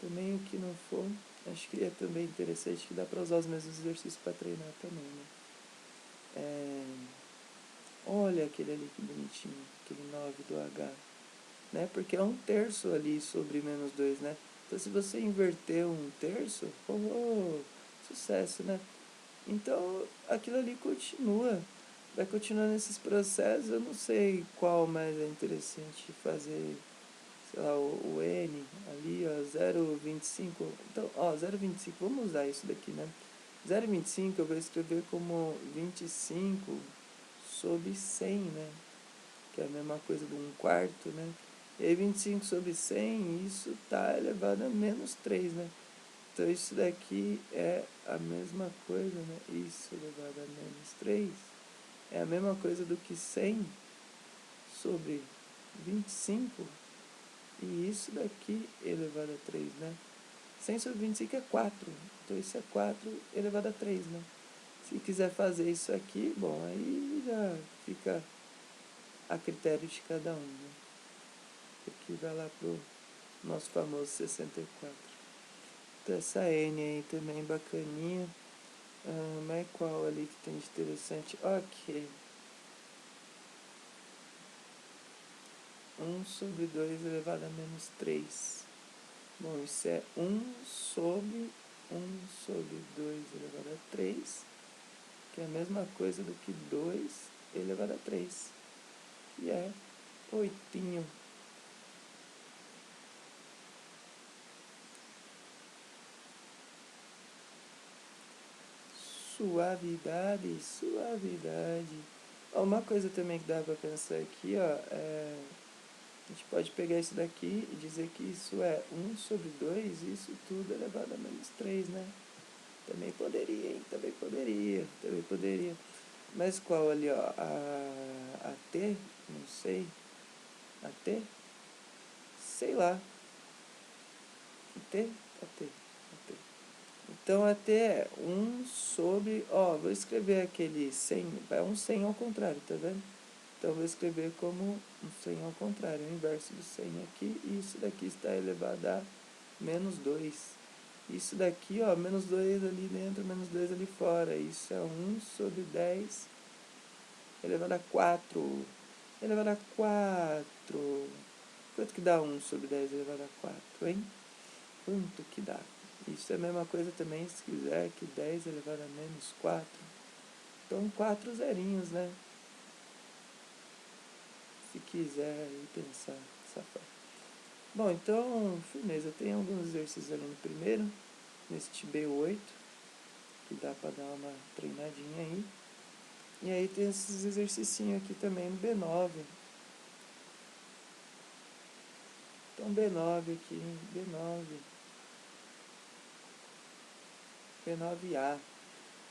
Também o que não for, acho que é também interessante que dá para usar os mesmos exercícios para treinar também, né? Olha aquele ali que bonitinho, aquele 9 do H, né? Porque é 1 terço ali sobre menos 2, né? Então, se você inverter 1 terço, sucesso, né? Então, aquilo ali continua, vai continuar nesses processos. Eu não sei qual mais é interessante fazer, sei lá, o N ali, ó, 0,25. Então, ó, 0,25, vamos usar isso daqui, né? 0,25 eu vou escrever como 25 sobre 100, né? Que é a mesma coisa do 1/4, né? E aí 25 sobre 100, isso tá elevado a menos 3, né? Então, isso daqui é a mesma coisa, né? Isso elevado a menos 3 é a mesma coisa do que 100 sobre 25. E isso daqui elevado a 3, né? 100 sobre 25 é 4. Então, isso é 4 elevado a 3, né? Se quiser fazer isso aqui, bom, aí já fica a critério de cada um, né? Aqui vai lá pro nosso famoso 64. Então, essa N aí também bacaninha. Mas qual ali que tem de interessante? Ok. 1 sobre 2 elevado a menos 3. Bom, isso é 1 sobre 2 elevado a 3, que é a mesma coisa do que 2 elevado a 3, que é 8. Suavidade, suavidade. Uma coisa também que dá para pensar aqui, ó, a gente pode pegar isso daqui e dizer que isso é 1 sobre 2, isso tudo elevado a menos 3, né? Também poderia, hein? Também poderia. Mas qual ali, ó? A T? Não sei. A T? Sei lá. Que T? A T. Então, a T é 1 sobre... Ó, vou escrever aquele 100. É um 100 ao contrário, tá vendo? Então, vou escrever como um 100 ao contrário. O inverso do 100 aqui. E isso daqui está elevado a menos 2. Isso daqui, ó, menos 2 ali dentro, menos 2 ali fora. Isso é 1 sobre 10 elevado a 4. Elevado a 4. Quanto que dá 1 sobre 10 elevado a 4, hein? Quanto que dá? Isso é a mesma coisa também, se quiser, que 10 elevado a menos 4. Então, 4 zerinhos, né? Se quiser aí pensar dessa forma. Bom, então, firmeza. Tem alguns exercícios ali no primeiro, neste B8, que dá para dar uma treinadinha aí. E aí tem esses exercicinhos aqui também no B9. Então, B9 aqui, B9A.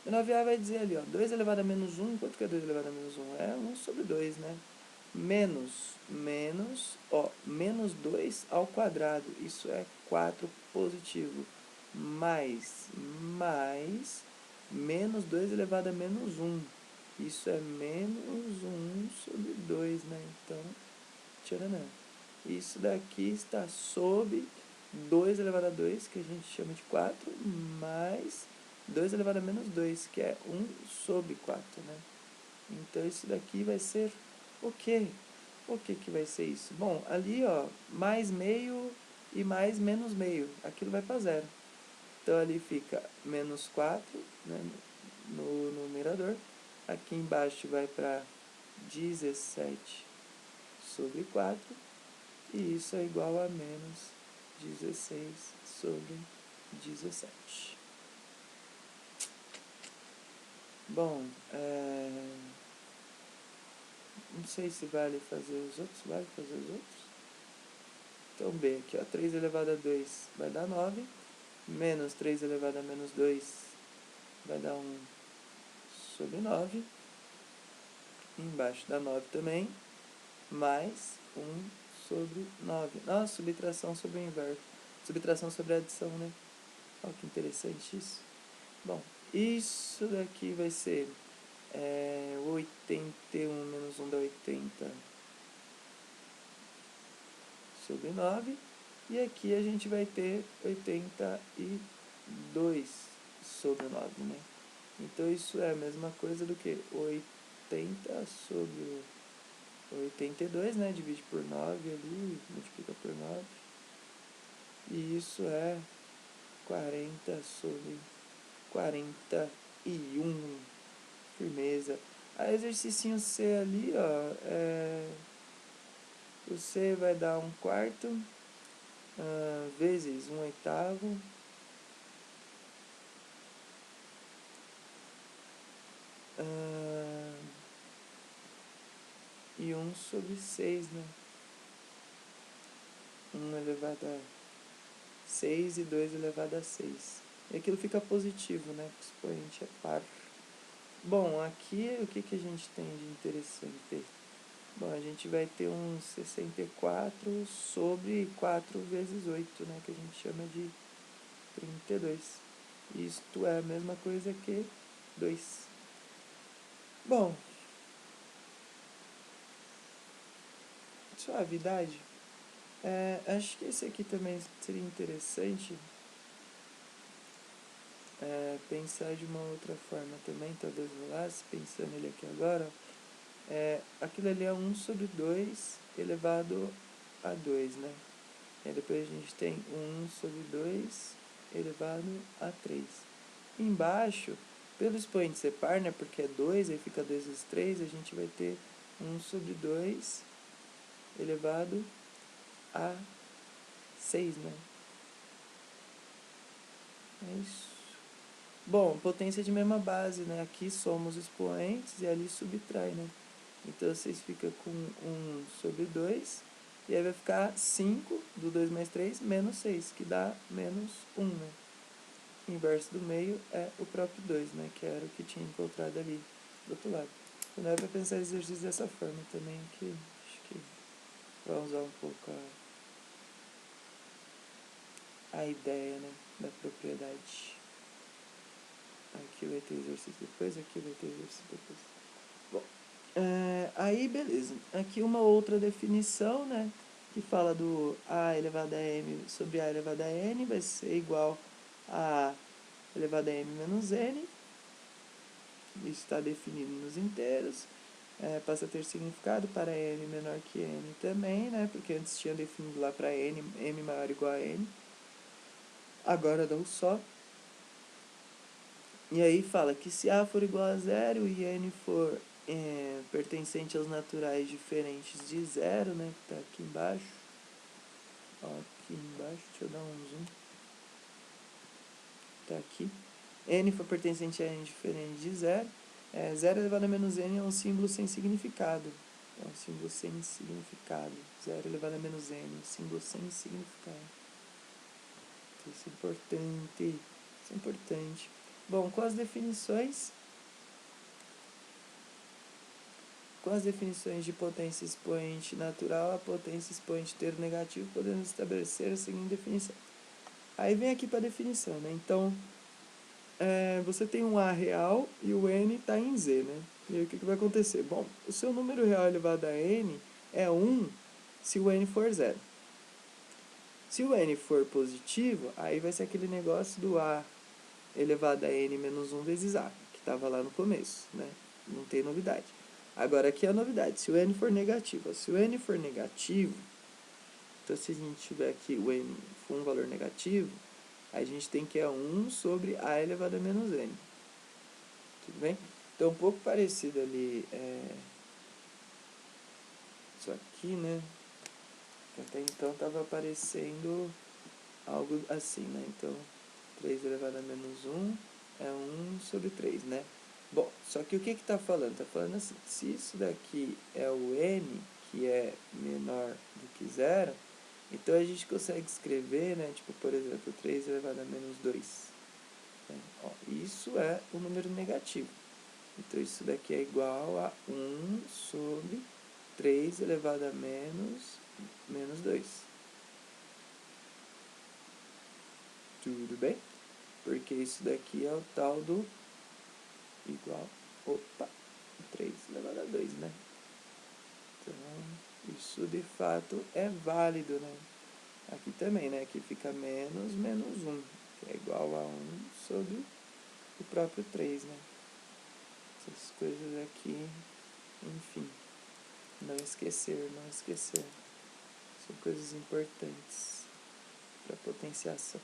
B9A vai dizer ali, ó, 2 elevado a menos 1, quanto que é 2 elevado a menos 1? É 1 sobre 2, né? Menos, ó, menos 2 ao quadrado, isso é 4 positivo. Mais menos 2 elevado a menos 1. Isso é menos 1 sobre 2, né? Então, tcharanã. Isso daqui está sob 2 elevado a 2, que a gente chama de 4, mais 2 elevado a menos 2, que é 1 sobre 4, né? Então, isso daqui vai ser o quê? O que que vai ser isso? Bom, ali, ó, mais meio e mais menos meio. Aquilo vai para zero. Então, ali fica menos 4, né, no numerador. Aqui embaixo vai para 17 sobre 4. E isso é igual a menos 16 sobre 17. Bom, não sei se vale fazer os outros. Vale fazer os outros? Então, B aqui, ó, 3 elevado a 2 vai dar 9. Menos 3 elevado a menos 2 vai dar 1 sobre 9. Embaixo dá 9 também. Mais 1 sobre 9. Nossa, subtração sobre o inverso. Subtração sobre a adição, né? Olha que interessante isso. Bom, isso daqui vai ser 81 menos 1 dá 80 sobre 9. E aqui a gente vai ter 82 sobre 9, né? Então isso é a mesma coisa do que 80 sobre 82, né? Divide por 9 ali, multiplica por 9. E isso é 40 sobre 41. Firmeza. A exercício C ali, ó, o C vai dar 1/4 vezes 1/8 e 1 sobre 6, né? 1 elevado a 6 e 2 elevado a 6. E aquilo fica positivo, né? O expoente é par. Bom, aqui o que a gente tem de interessante? Bom, a gente vai ter um 64 sobre 4 vezes 8, né? Que a gente chama de 32. Isto é a mesma coisa que 2. Bom, suavidade. Acho que esse aqui também seria interessante pensar de uma outra forma também, talvez rolasse, pensando ele aqui agora. Aquilo ali é 1 sobre 2 elevado a 2, né? E depois a gente tem 1 sobre 2 elevado a 3. Embaixo, pelo expoente ser par, né? Porque é 2, aí fica 2 vezes 3, a gente vai ter 1 sobre 2 elevado a 6, né? É isso. Bom, potência de mesma base, né? Aqui somos expoentes e ali subtrai, né? Então, vocês ficam com 1 sobre 2, e aí vai ficar 5 do 2 mais 3, menos 6, que dá menos 1, né? O inverso do meio é o próprio 2, né? Que era o que tinha encontrado ali do outro lado. Então, dá para pensar exercícios dessa forma também, que acho que vai usar um pouco a ideia, né? Da propriedade. Aqui vai ter exercício depois, aqui vai ter exercício depois. Bom, aí beleza. Aqui uma outra definição, né? Que fala do A elevado a M sobre A elevado a N vai ser igual a A elevado a M menos N. Isso está definido nos inteiros. Passa a ter significado para N menor que N também, né? Porque antes tinha definido lá para N, M maior ou igual a N. Agora não só. E aí fala que se A for igual a 0 e N for pertencente aos naturais diferentes de 0, né? Que tá aqui embaixo. Ó, aqui embaixo, deixa eu dar um zoom. Tá aqui. N for pertencente a N diferente de 0. 0 elevado a menos N é um símbolo sem significado. É um símbolo sem significado. 0 elevado a menos N, um símbolo sem significado. Isso é importante. Isso é importante. Bom, com as definições de potência expoente natural a potência expoente inteiro negativo, podemos estabelecer a seguinte definição. Aí vem aqui para a definição, né? Então, você tem um A real e o N está em Z, né? E aí o que vai acontecer? Bom, o seu número real elevado a N é 1 se o N for 0. Se o N for positivo, aí vai ser aquele negócio do A elevado a N menos 1 vezes A, que estava lá no começo, né? Não tem novidade. Agora aqui é a novidade, se o N for negativo. Se o N for negativo, então se a gente tiver aqui o N for um valor negativo, a gente tem que é 1 sobre A elevado a menos N. Tudo bem? Então, um pouco parecido ali, isso aqui, né? Até então estava aparecendo algo assim, né? Então, 3 elevado a menos 1 é 1 sobre 3, né? Bom, só que o que está falando? Está falando assim, se isso daqui é o N, que é menor do que 0, então a gente consegue escrever, né? Tipo, por exemplo, 3 elevado a menos 2. Ó, isso é um número negativo. Então, isso daqui é igual a 1 sobre 3 elevado a menos 2. Tudo bem? Porque isso daqui é o tal do igual, 3 elevado a 2, né? Então, isso de fato é válido, né? Aqui também, né? Aqui fica menos 1, que é igual a 1 sobre o próprio 3, né? Essas coisas aqui, enfim, não esquecer. São coisas importantes para potenciação.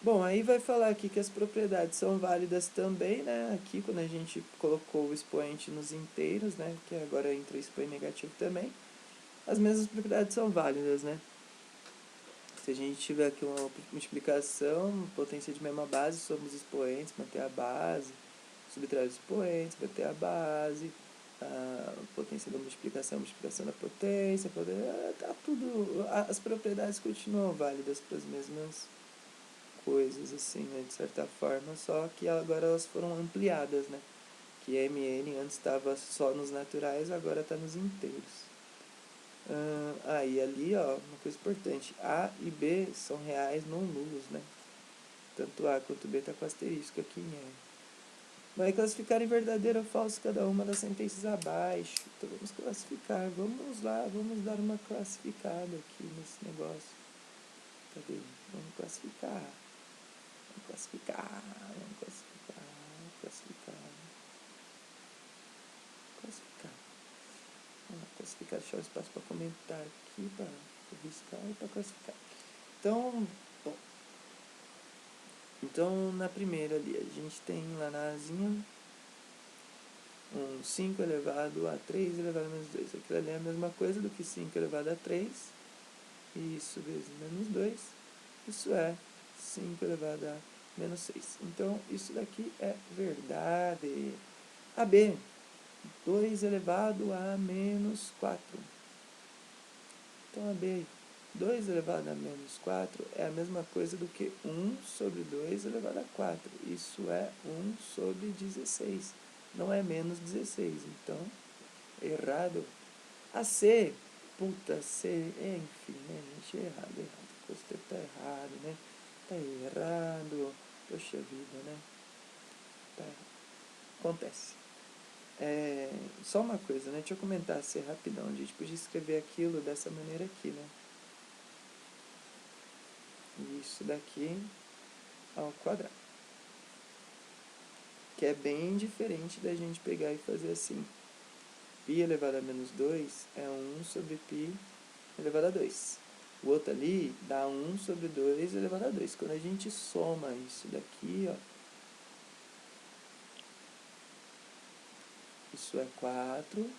Bom, aí vai falar aqui que as propriedades são válidas também, né? Aqui, quando a gente colocou o expoente nos inteiros, né? Que agora entra o expoente negativo também. As mesmas propriedades são válidas, né? Se a gente tiver aqui uma multiplicação, potência de mesma base, somos expoentes, manter a base, subtrair os expoentes, manter a base, a potência da multiplicação, multiplicação da potência, tá tudo, as propriedades continuam válidas para as mesmas coisas, assim, né, de certa forma, só que agora elas foram ampliadas, né? Que MN antes estava só nos naturais, agora está nos inteiros. E ali, ó, uma coisa importante, A e B são reais não nulos, né? Tanto A quanto B está com asterisco aqui em E. Vai classificar em verdadeiro ou falso cada uma das sentenças abaixo. Então vamos classificar, vamos lá, vamos dar uma classificada aqui nesse negócio. Cadê? Vamos classificar. Vamos classificar. Vamos classificar, deixar o espaço para comentar aqui, para riscar e para classificar. Então, bom. Então, na primeira ali, a gente tem lá na asinha um 5 elevado a 3 elevado a menos 2. Aquilo ali é a mesma coisa do que 5 elevado a 3. Isso vezes menos 2. Isso é 5 elevado a menos 6. Então, isso daqui é verdade. AB, 2 elevado a menos 4. Então, AB, 2 elevado a menos 4 é a mesma coisa do que 1 sobre 2 elevado a 4. Isso é 1 sobre 16. Não é menos 16. Então, errado. A C, puta, C, enfim, né, gente, errado. A coisa tá errado, né? Tá errado. Poxa vida, né? Tá errado. Acontece. Só uma coisa, né? Deixa eu comentar a C rapidão. A gente podia escrever aquilo dessa maneira aqui, né? Isso daqui ao quadrado. Que é bem diferente da gente pegar e fazer assim. Π elevado a menos 2 é 1 sobre π elevado a 2. O outro ali dá 1 sobre 2 elevado a 2. Quando a gente soma isso daqui, ó, isso é 4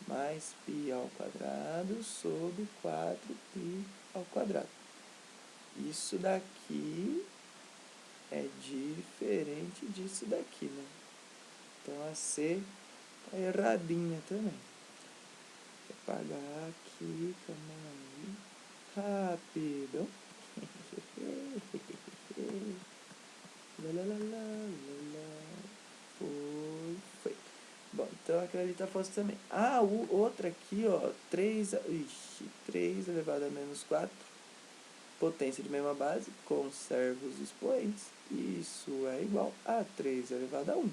mais π ao quadrado sobre 4π ao quadrado. Isso daqui é diferente disso daqui, né? Então a C tá erradinha também. Vou apagar aqui, calma aí. Rápido. Foi. Bom, então aquela ali tá falso também. Outra aqui, ó. 3 elevado a menos 4 potência de mesma base, conserva os expoentes. Isso é igual a 3 elevado a 1.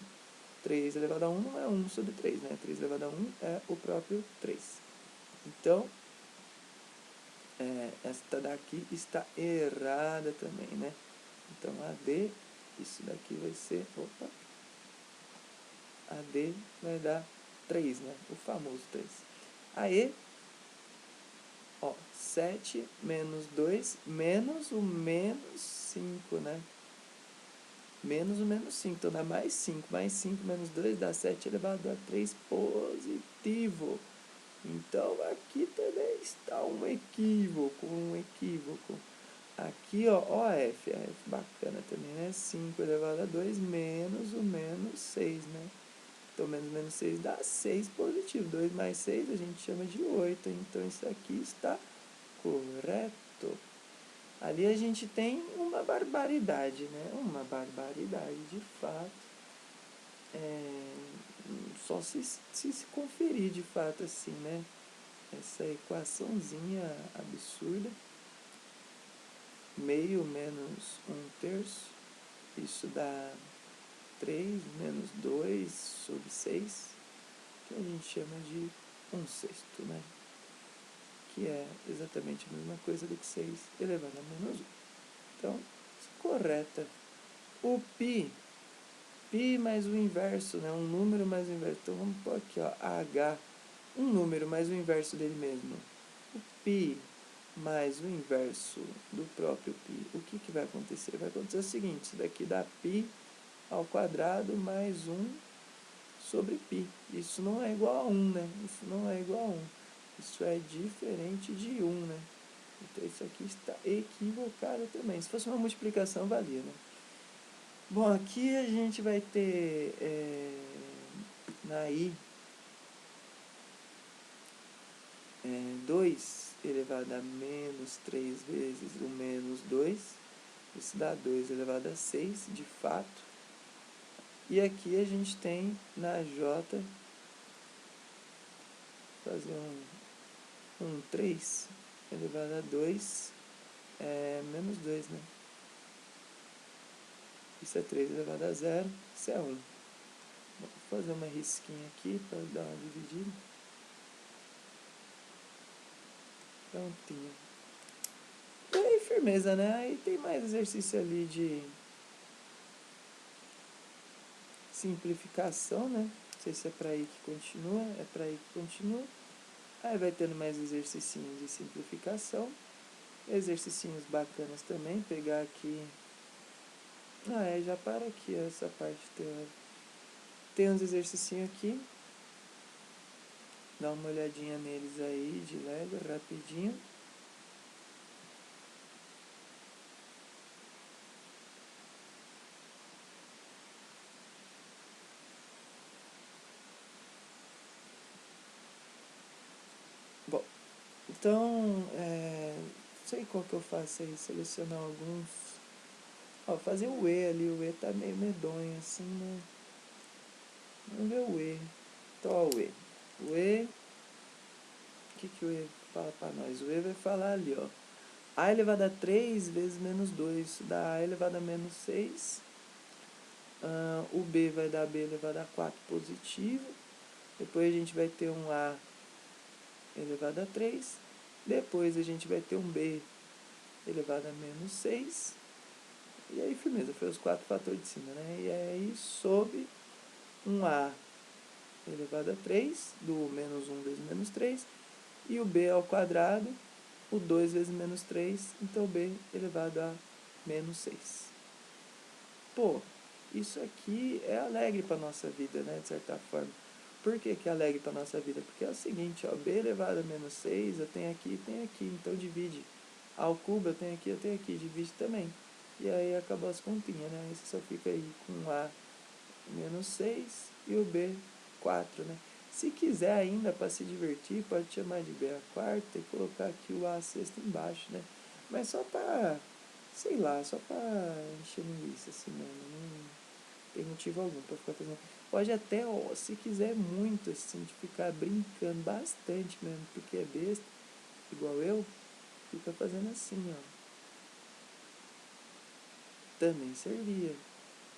3 elevado a 1 não é 1 sobre 3, né? 3 elevado a 1 é o próprio 3. Então, esta daqui está errada também, né? Então, AD, isso daqui vai ser... AD vai dar 3, né? O famoso 3. Aí, 7 menos 2 menos o menos 5, né? Menos o menos 5, então dá mais 5. Mais 5 menos 2 dá 7 elevado a 3 positivo. Então, aqui também está um equívoco, Aqui, F bacana também, né? 5 elevado a 2 menos o menos 6, né? Então, menos 6 dá 6 positivo. 2 mais 6 a gente chama de 8. Então, isso aqui está correto. Ali a gente tem uma barbaridade, né? Uma barbaridade, de fato. Só se conferir, de fato, assim, né? Essa equaçãozinha absurda. Meio menos 1/3. Isso dá 3 menos 2 sobre 6. Que a gente chama de 1/6, né? Que é exatamente a mesma coisa do que 6 elevado a menos 1. Então, correta. O π mais o inverso, né? Um número mais o inverso. Então, vamos pôr aqui, H, um número mais o inverso dele mesmo. O π mais o inverso do próprio π. O que vai acontecer? Vai acontecer o seguinte, isso daqui dá π ao quadrado mais 1 sobre π. Isso não é igual a 1, né? Isso não é igual a 1. Isso é diferente de 1, né? Então, isso aqui está equivocado também. Se fosse uma multiplicação, valia, né? Bom, aqui a gente vai ter na I 2 elevado a menos 3 vezes o menos 2. Isso dá 2 elevado a 6, de fato. E aqui a gente tem na J, fazer um 3 elevado a 2, menos 2, né? Isso é 3 elevado a 0, isso é 1. Vou fazer uma risquinha aqui para dar uma dividida. Prontinho. E aí, firmeza, né? Aí tem mais exercício ali de simplificação, né? Não sei se é para aí que continua, é para aí que continua. Aí vai tendo mais exercicinhos de simplificação. Exercicinhos bacanas também. Pegar aqui... já para aqui essa parte teórica. Tem uns exercicinhos aqui. Dá uma olhadinha neles aí de leve, rapidinho. Bom, então, não sei qual que eu faço aí, selecionar alguns. Fazer o E ali, o E tá meio medonho assim, né? Vamos ver o E. Então, o E. O E, o que o E fala pra nós? O E vai falar ali, A elevado a 3 vezes menos 2, isso dá A elevado a menos 6. O B vai dar B elevado a 4 positivo. Depois a gente vai ter um A elevado a 3. Depois a gente vai ter um B elevado a menos 6. E aí, firmeza, foi os 4 fatores de cima, né? E aí, sob um A elevado a 3, do menos 1 vezes menos 3, e o B ao quadrado, o 2 vezes menos 3, então B elevado a menos 6. Pô, isso aqui é alegre para nossa vida, né, de certa forma. Por que é alegre para nossa vida? Porque é o seguinte, B elevado a menos 6, eu tenho aqui, então divide. A ao cubo eu tenho aqui, divide também. E aí acabou as continhas, né? Aí você só fica aí com A menos 6 e o B 4, né? Se quiser ainda, para se divertir, pode chamar de B a quarta e colocar aqui o A a sexta embaixo, né? Mas só para, sei lá, só para encher linguiça, assim, né? Não tem motivo algum para ficar fazendo. Pode até, se quiser muito, assim, de ficar brincando bastante mesmo, porque é besta, igual eu, fica fazendo assim, Também servia.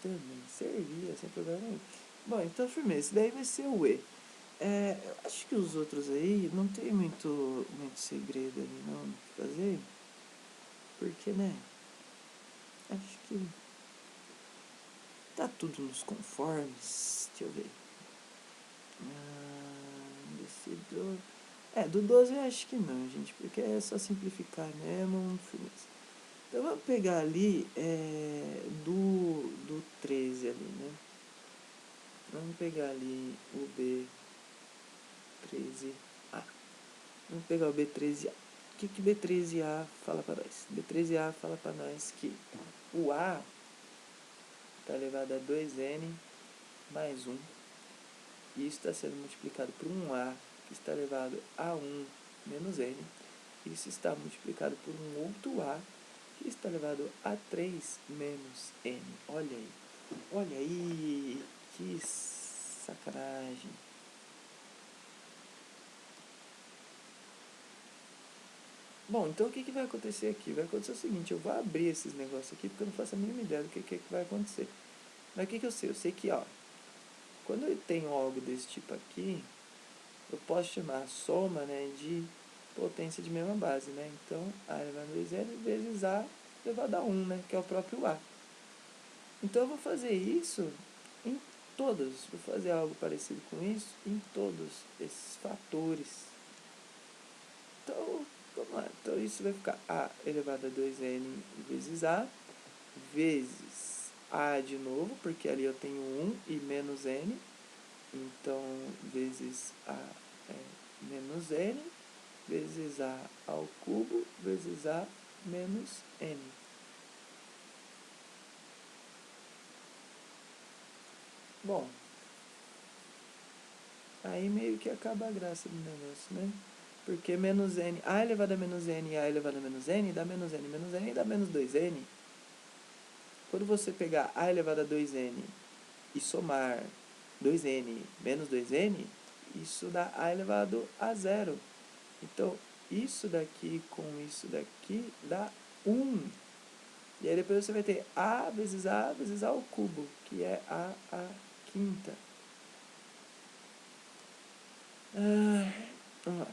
Também servia, sem problema nenhum. Bom, então firmeza. Esse daí vai ser o E. Eu acho que os outros aí não tem muito segredo ali não de fazer. Porque, né? Acho que tá tudo nos conformes. Deixa eu ver. Do 12 eu acho que não, gente. Porque é só simplificar mesmo. Firmeza. Então vamos pegar ali do 13 ali, né? Vamos pegar ali o B13A. Vamos pegar o B13A. O que B13A fala para nós? B13A fala para nós que o A está elevado a 2N mais 1. E isso está sendo multiplicado por um A que está elevado a 1 menos N. Isso está multiplicado por um outro A que está elevado a 3 menos N. Olha aí. Olha aí. Que sacanagem. Bom, então o que vai acontecer aqui? Vai acontecer o seguinte, eu vou abrir esses negócios aqui porque eu não faço a mínima ideia do que vai acontecer. Mas o que eu sei? Eu sei que, ó, quando eu tenho algo desse tipo aqui, eu posso chamar a soma, né, de potência de mesma base, né? Então, A elevado a 2N vezes A elevado a 1, né, que é o próprio A. Então, eu vou fazer isso em todos, vou fazer algo parecido com isso em todos esses fatores. Então, vamos lá. Então, isso vai ficar A elevado a 2N vezes A, vezes A de novo, porque ali eu tenho 1 e menos N. Então, vezes A menos N, vezes A ao cubo, vezes A menos N. Bom, aí meio que acaba a graça do negócio, né? Porque menos N, A elevado a menos N e A elevado a menos N dá menos N dá menos 2N. Quando você pegar A elevado a 2N e somar 2N menos 2N, isso dá A elevado a 0. Então, isso daqui com isso daqui dá 1. E aí depois você vai ter A vezes A vezes A ao cubo, que é A quinta. Vamos lá.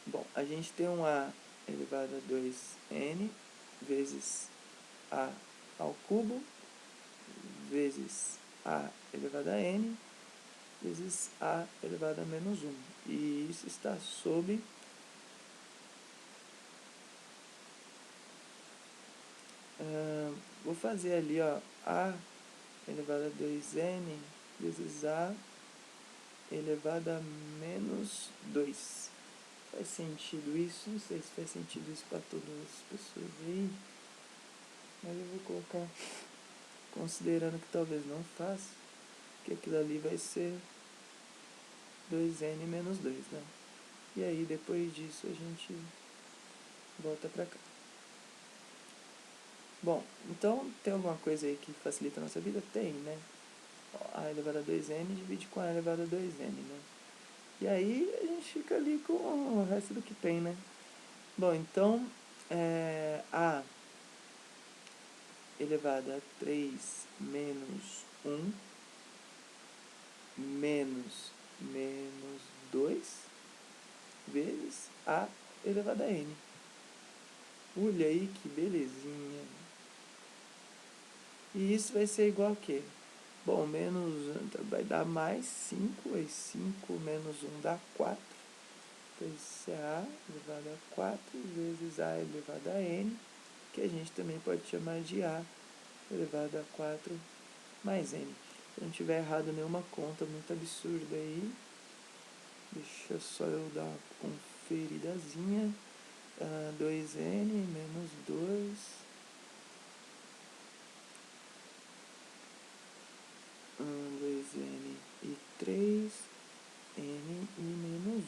Bom, a gente tem um A elevado a 2N vezes A ao cubo, vezes A elevado a N, vezes A elevado a menos 1. E isso está sob vou fazer ali, ó, A elevado a 2N vezes A elevado a menos 2. Faz sentido isso? Não sei se faz sentido isso para todas as pessoas aí, mas eu vou colocar, considerando que talvez não faça, que aquilo ali vai ser 2N menos 2, né? E aí, depois disso, a gente volta para cá. Bom, então, tem alguma coisa aí que facilita a nossa vida? Tem, né? A elevado a 2N divide com A elevado a 2N, né? E aí, a gente fica ali com o resto do que tem, né? Bom, então, A elevado a 3 menos 1 menos 2 vezes A elevado a N. Olha aí que belezinha. E isso vai ser igual a quê? Bom, vai dar mais 5, aí 5 menos 1 dá 4. Então isso é A elevado a 4 vezes A elevado a N, que a gente também pode chamar de A elevado a 4 mais N. Se não tiver errado nenhuma conta muito absurda aí, deixa só eu dar uma conferidazinha. 2N menos 2 2N e 3 N e menos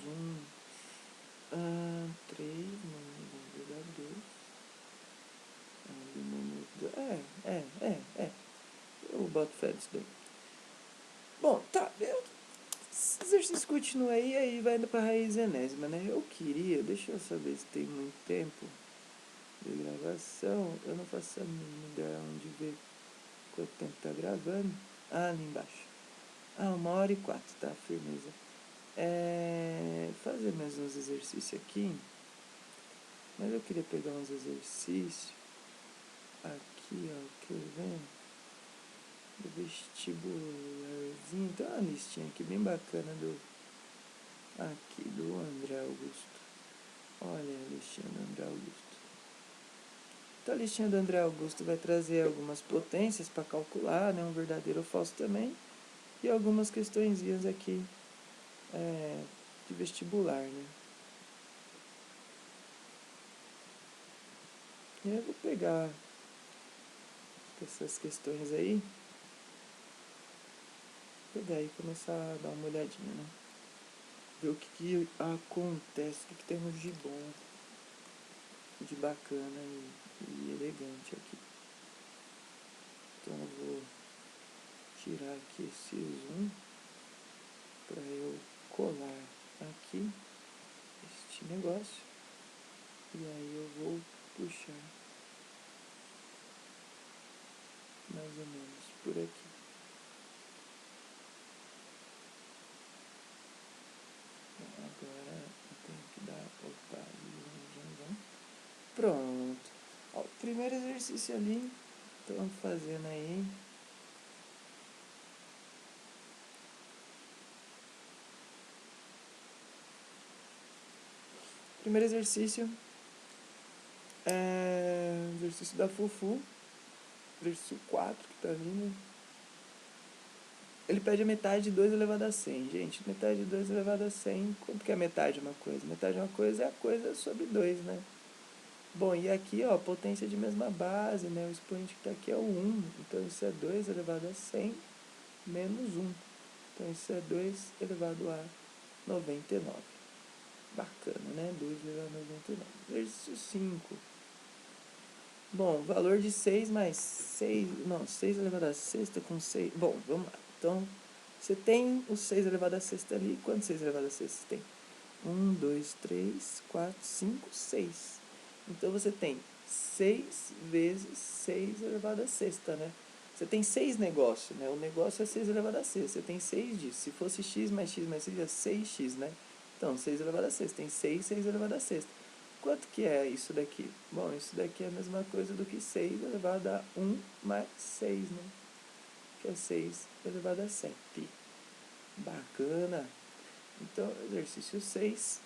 1 3 menos 2 dá 2 eu boto fé disso daí. Bom, tá, esse exercício continua aí vai indo pra raiz enésima, né? Eu queria, deixa eu saber se tem muito tempo. de gravação. Eu não faço a mínima ideia onde ver quanto tempo tá gravando. Ah, ali embaixo. Ah, 1h04, tá? Firmeza. Fazer mais uns exercícios aqui. Mas eu queria pegar uns exercícios aqui, ó, que eu vendo do vestibularzinho. Tem uma listinha aqui bem bacana aqui do André Augusto. Olha a listinha do André Augusto. Então a listinha do André Augusto vai trazer algumas potências para calcular, né, um verdadeiro ou falso também, e algumas questõezinhas aqui de vestibular, né. E eu vou pegar essas questões aí, e começar a dar uma olhadinha, né? Ver o que acontece, o que temos de bom, de bacana e elegante aqui. Então eu vou tirar aqui esse zoom para eu colar aqui este negócio e aí eu vou puxar mais ou menos por aqui. Agora eu tenho que dar pronto. Ó, o primeiro exercício ali, estamos fazendo aí. Primeiro exercício é o exercício da Fufu, exercício 4 que tá ali, né? Ele pede a metade de 2 elevado a 100. Gente, metade de 2 elevado a 100, quanto que é metade de uma coisa? Metade de uma coisa é a coisa sobre 2, né? Bom, e aqui, ó, potência de mesma base, né? O expoente que tá aqui é o 1. Então, isso é 2 elevado a 100 menos 1. Então, isso é 2 elevado a 99. Bacana, né? 2 elevado a 99. Exercício 5. Bom, valor de 6 mais 6... Não, 6 elevado a sexta com 6... Bom, vamos lá. Então, você tem o 6 elevado a sexta ali. Quanto 6 elevado a sexta você tem? 1, 2, 3, 4, 5, 6. Então, você tem 6 vezes 6 elevado a sexta, né? Você tem 6 negócios, né? O negócio é 6 elevado a sexta. Você tem 6 disso. Se fosse x mais 6 é 6x, né? Então, 6 elevado a sexta. Tem 6 elevado a sexta. Quanto que é isso daqui? Bom, isso daqui é a mesma coisa do que 6 elevado a 1 mais 6, né? Que é 6 elevado a 7. Bacana! Então, exercício 6.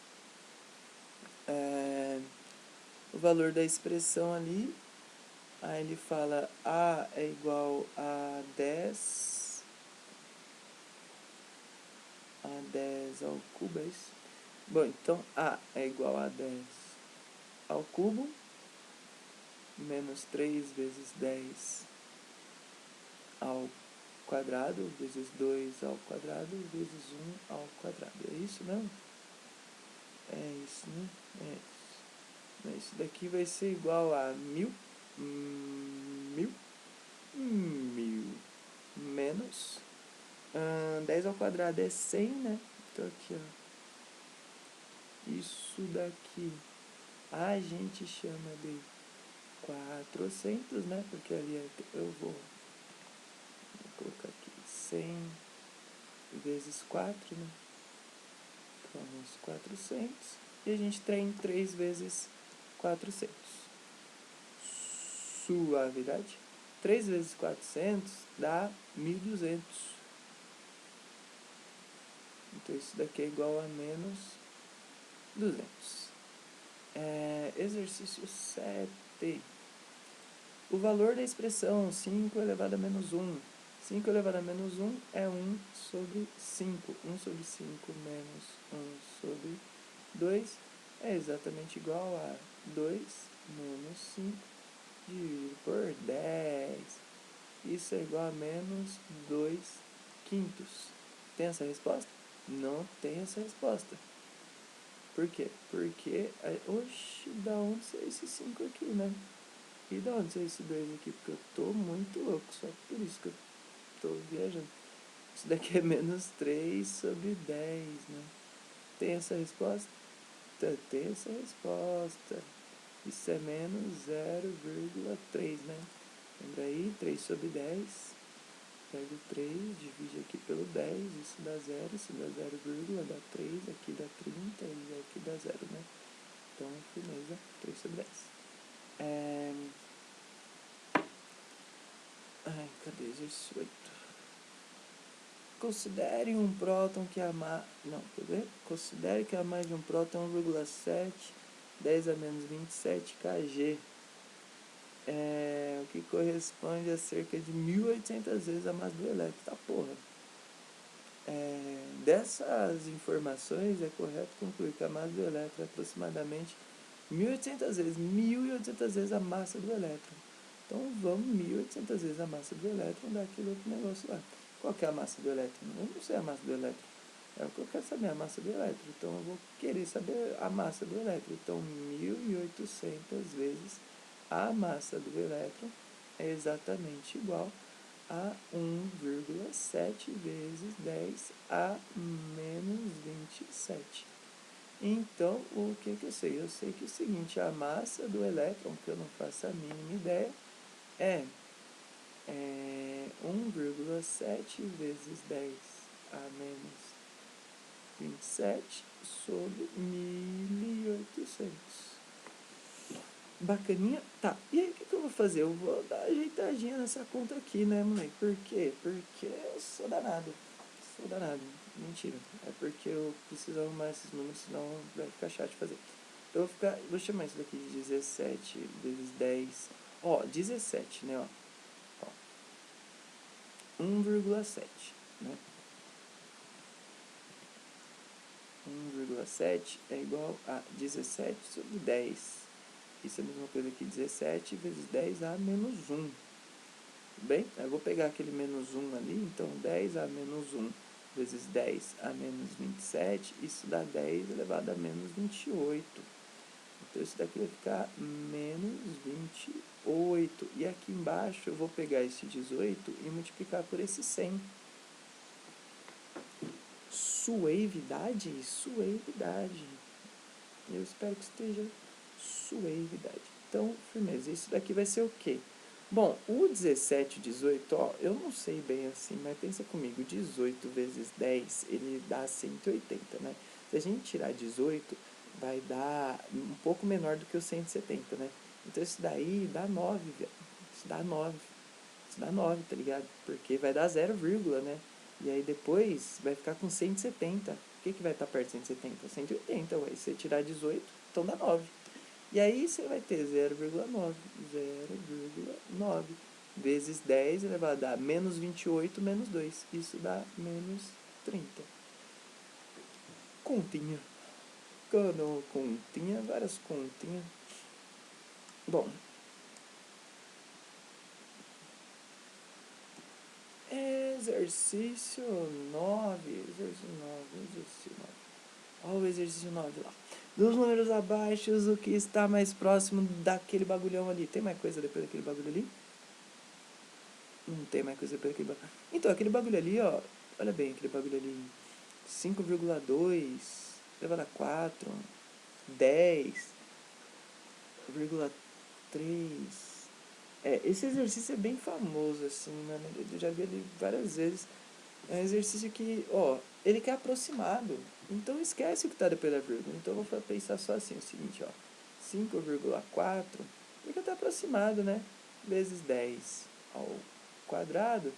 O valor da expressão ali. Aí ele fala A é igual a 10. A 10 ao cubo, é isso? Bom, então A é igual a 10 ao cubo. Menos 3 vezes 10 ao quadrado, vezes 2 ao quadrado, vezes 1 ao quadrado. É isso, não? É isso, né? É isso. Isso daqui vai ser igual a 1000 menos 10 ao quadrado é 100, né? Então aqui, ó. Isso daqui a gente chama de 400, né? Porque ali eu vou colocar aqui 100 vezes 4, né? Então, uns 400. E a gente tem 3 vezes 400. Suavidade. 3 vezes 400 dá 1.200. Então, isso daqui é igual a menos 200. Exercício 7. O valor da expressão 5 elevado a menos 1. 5 elevado a menos 1 é 1 sobre 5. 1 sobre 5 menos 1 sobre 2 é exatamente igual a 2 menos 5 dividido por 10. Isso é igual a menos 2 quintos. Tem essa resposta? Não tem essa resposta. Por quê? Porque, oxe, da onde saiu esse 5 aqui, né? E da onde saiu esse 2 aqui? Porque eu tô muito louco, só por isso que eu tô viajando. Isso daqui é menos 3 sobre 10, né? Tem essa resposta? Tem essa resposta. Isso é menos 0,3, né? Lembra aí? 3 sobre 10. Pega o 3, divide aqui pelo 10, isso dá 0, isso dá 0, dá 3, aqui dá 30 e aqui dá 0, né? Então, firmeza, 3 sobre 10. Cadê exercício 8? Considere um próton que a massa... Não, quer ver? Considere que a massa de um próton é 1,7, 10 a menos 27 kg. O que corresponde a cerca de 1.800 vezes a massa do elétron. Tá, porra. Dessas informações, é correto concluir que a massa do elétron é aproximadamente 1.800 vezes a massa do elétron. Então, vamos 1.800 vezes a massa do elétron daquele outro negócio lá. Qual que é a massa do elétron? Eu não sei a massa do elétron. É o que eu quero saber, a massa do elétron. Então, eu vou querer saber a massa do elétron. Então, 1.800 vezes a massa do elétron é exatamente igual a 1,7 vezes 10 a menos 27. Então, o que eu sei? Eu sei que é o seguinte, a massa do elétron, que eu não faço a mínima ideia, é 1,7 vezes 10 a menos 27 sobre 1.800. Bacaninha? Tá, e aí o que eu vou fazer? Eu vou dar ajeitadinha nessa conta aqui, né, moleque? Por quê? Porque eu sou danado. Mentira. É porque eu preciso arrumar esses números, senão vai ficar chato de fazer. Eu vou chamar isso daqui de 17 vezes 10. 17, né, 1,7, né? 1,7 é igual a 17 sobre 10. Isso é a mesma coisa que 17 vezes 10 a menos 1. Bem, eu vou pegar aquele menos 1 ali, então 10 a menos 1 vezes 10 a menos 27, isso dá 10 elevado a menos 28. Então isso daqui vai ficar menos 28. E aqui embaixo eu vou pegar esse 18 e multiplicar por esse 100. Suavidade? Eu espero que esteja suavidade. Então, firmeza. Isso daqui vai ser o quê? Bom, o 17 e 18, eu não sei bem assim, mas pensa comigo, 18 vezes 10, ele dá 180, né? Se a gente tirar 18, vai dar um pouco menor do que o 170, né? Então isso daí dá 9, velho. Isso dá 9, tá ligado? Porque vai dar 0, né? E aí depois vai ficar com 170. O que vai estar perto de 170? 180, ué. Se você tirar 18, então dá 9. E aí você vai ter 0,9 vezes 10 elevado a menos 28 menos 2. Isso dá menos 30. Continha. Continha, várias continhas. Bom. Exercício 9. Olha o exercício 9 lá. Dos números abaixo, o que está mais próximo daquele bagulhão ali? Tem mais coisa depois daquele bagulho ali? Não tem mais coisa depois daquele bagulho. Então, aquele bagulho ali, olha bem, aquele bagulho ali. 5,2 elevado a 4, 10,3. Esse exercício é bem famoso, assim, mano. Eu já vi ele várias vezes. É um exercício que, ele quer aproximado. Então esquece o que está depois da vírgula. Então eu vou pensar só assim, o seguinte, 5,4, porque está aproximado, né? Vezes 10 ao quadrado,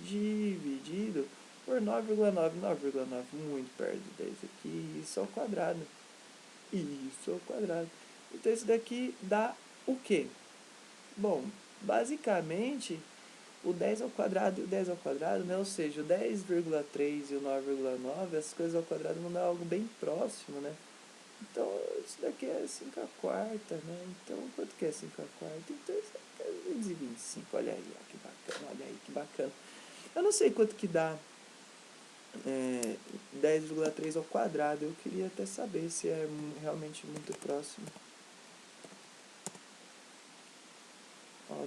dividido por 9,9. 9,9, muito perto de 10 aqui. Isso ao quadrado. Então isso daqui dá o quê? Bom, basicamente, o 10 ao quadrado e o 10 ao quadrado, né? Ou seja, o 10,3 e o 9,9, as coisas ao quadrado vão dar algo bem próximo, né? Então, isso daqui é 5 a quarta, né? Então, quanto que é 5 a quarta? Então, isso aqui é 225. Olha aí, que bacana, olha aí, que bacana. Eu não sei quanto que dá 10,3 ao quadrado. Eu queria até saber se é realmente muito próximo.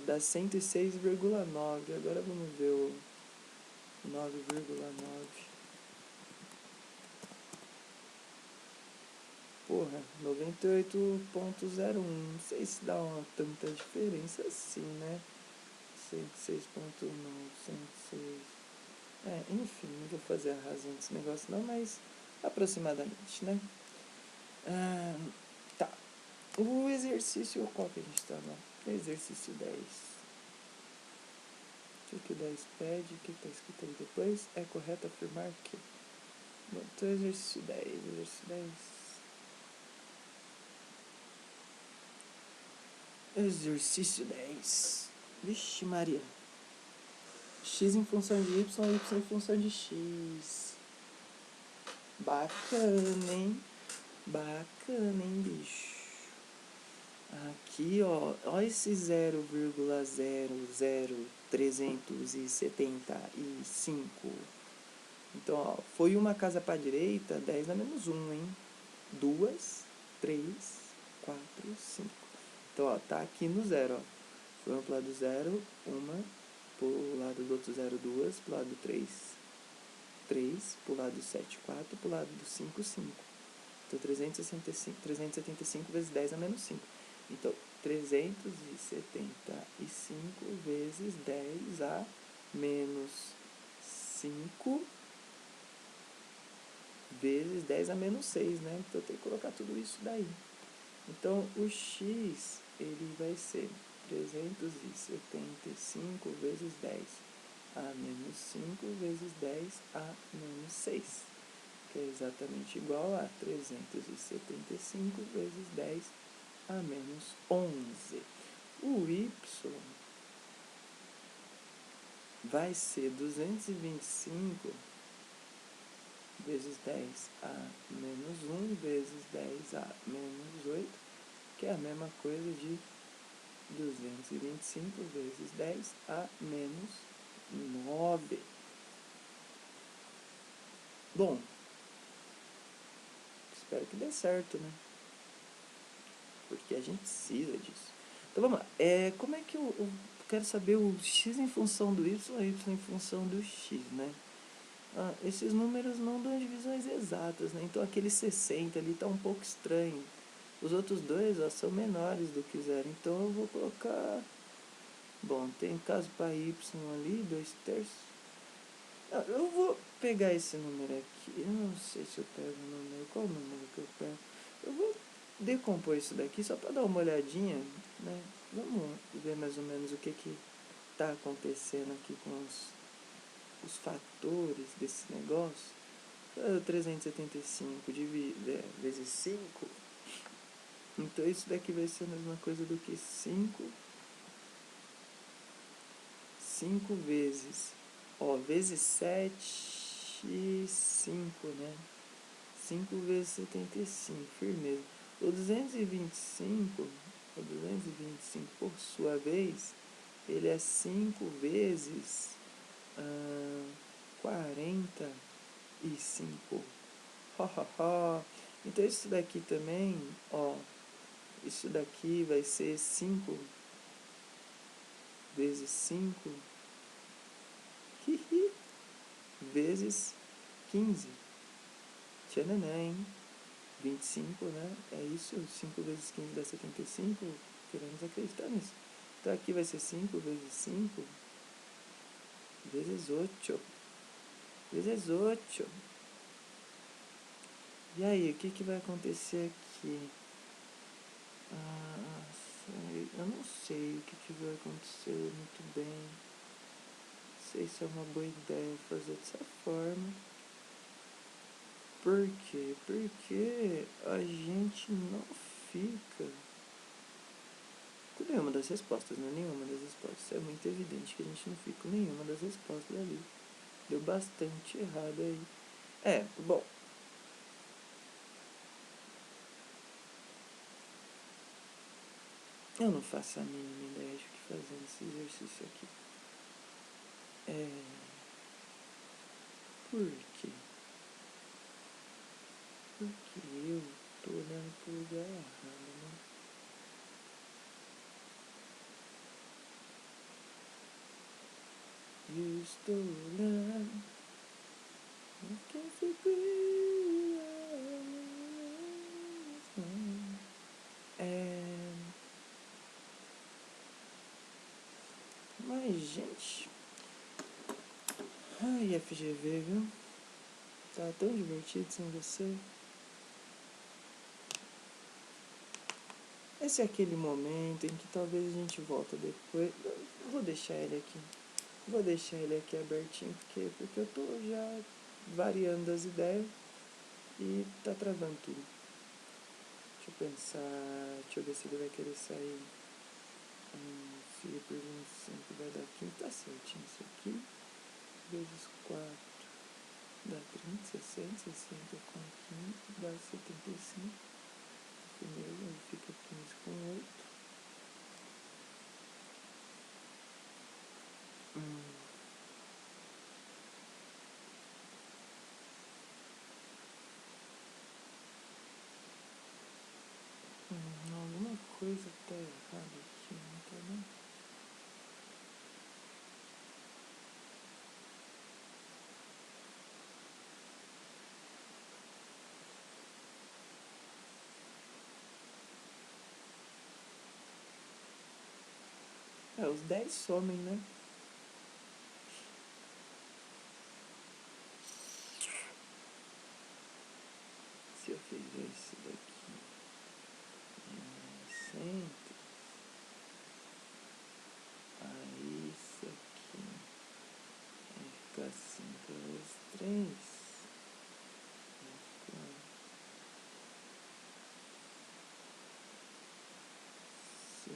Dá 106,9. Agora vamos ver o 9,9. Porra, porra, 98.01. Não sei se dá uma tanta diferença assim, né? 106.9, 106. Enfim, não vou fazer a razão desse negócio não, mas aproximadamente, né? Tá. O exercício, qual que a gente tá lá? Exercício 10. O que o 10 pede? O que está escrito aí depois? É correto afirmar que... Bom, então exercício 10. Exercício 10. Vixe Maria. X em função de y, y em função de x. Bacana, hein? Bacana, hein, bicho? Aqui, ó esse 0,00375. Então, ó, foi uma casa para a direita, 10 a menos 1, hein? 2, 3, 4, 5. Então, ó, tá aqui no 0, ó. Foi uma pro lado 0, uma, pro lado do outro 0, 2, pro lado 3, 3, pro lado 7, 4, pro lado do 5, 5. Então, 375 vezes 10 a menos 5. Então, 375 vezes 10 a menos 5 vezes 10 a menos 6, né? Então, eu tenho que colocar tudo isso daí. Então, o x, ele vai ser 375 vezes 10 a menos 5 vezes 10 a menos 6, que é exatamente igual a 375 vezes 10 a menos 11. O y vai ser 225 vezes 10 a menos 1 vezes 10 a menos 8, que é a mesma coisa de 225 vezes 10 a menos 9. Bom, espero que dê certo, né? Porque a gente precisa disso. Então vamos lá. Como é que eu quero saber o x em função do y em função do x, né? Esses números não dão divisões exatas, né? Então aquele 60 ali está um pouco estranho. Os outros dois são menores do que 0. Então eu vou colocar... Bom, tem caso para y ali, 2/3. Eu vou pegar esse número aqui. Eu não sei se eu pego o número. Qual o número que eu pego? Eu vou decompor isso daqui só para dar uma olhadinha, né? Vamos ver mais ou menos o que está acontecendo aqui com os fatores desse negócio. 375 vezes 5. Então isso daqui vai ser a mesma coisa do que 5 vezes, vezes 7, 5, né? 5 vezes 75, firmeza. O 225, por sua vez, ele é 5 vezes 45. Então isso daqui também, isso daqui vai ser 5 vezes 5 vezes 15. Tchananã, hein? 25, né? É isso, 5 vezes 15 dá 75. Queremos acreditar nisso. Então aqui vai ser 5 vezes 5 vezes 8. Vezes 8. E aí, o que vai acontecer aqui? Eu não sei o que vai acontecer muito bem. Não sei se é uma boa ideia fazer dessa forma. Por quê? Porque a gente não fica com nenhuma das respostas, né? Nenhuma das respostas. É muito evidente que a gente não fica com nenhuma das respostas ali. Deu bastante errado aí. Bom. Eu não faço a mínima ideia de o que fazer nesse exercício aqui. Por quê? Porque eu tô olhando pro lugar errado, né? Eu estou olhando. gente. Ai, FGV, viu? Tá tão divertido sem você. Esse é aquele momento em que talvez a gente volta depois. Vou deixar ele aqui. Vou deixar ele aqui abertinho, porque eu tô já variando as ideias e tá travando tudo. Deixa eu pensar, deixa eu ver se ele vai querer sair. Se ele por 25 vai dar 15, tá certinho isso aqui. Vezes 4 dá 30, 60, 60 com 15 dá 75. Primeiro aí fica 15 com 8. Alguma coisa tá errada aqui, não tá não? Os 10 somem, né? Se eu fizer isso daqui em 100, aí isso aqui vai ficar 5 vezes 3. Vai ficar 5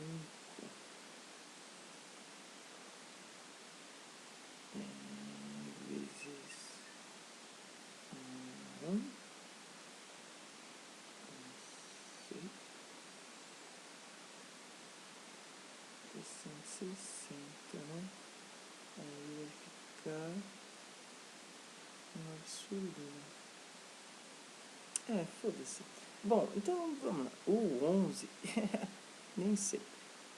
vezes 1. 160, né? Aí vai ficar um absurdo, né? Foda-se. Bom, então vamos lá. O 11, nem sei.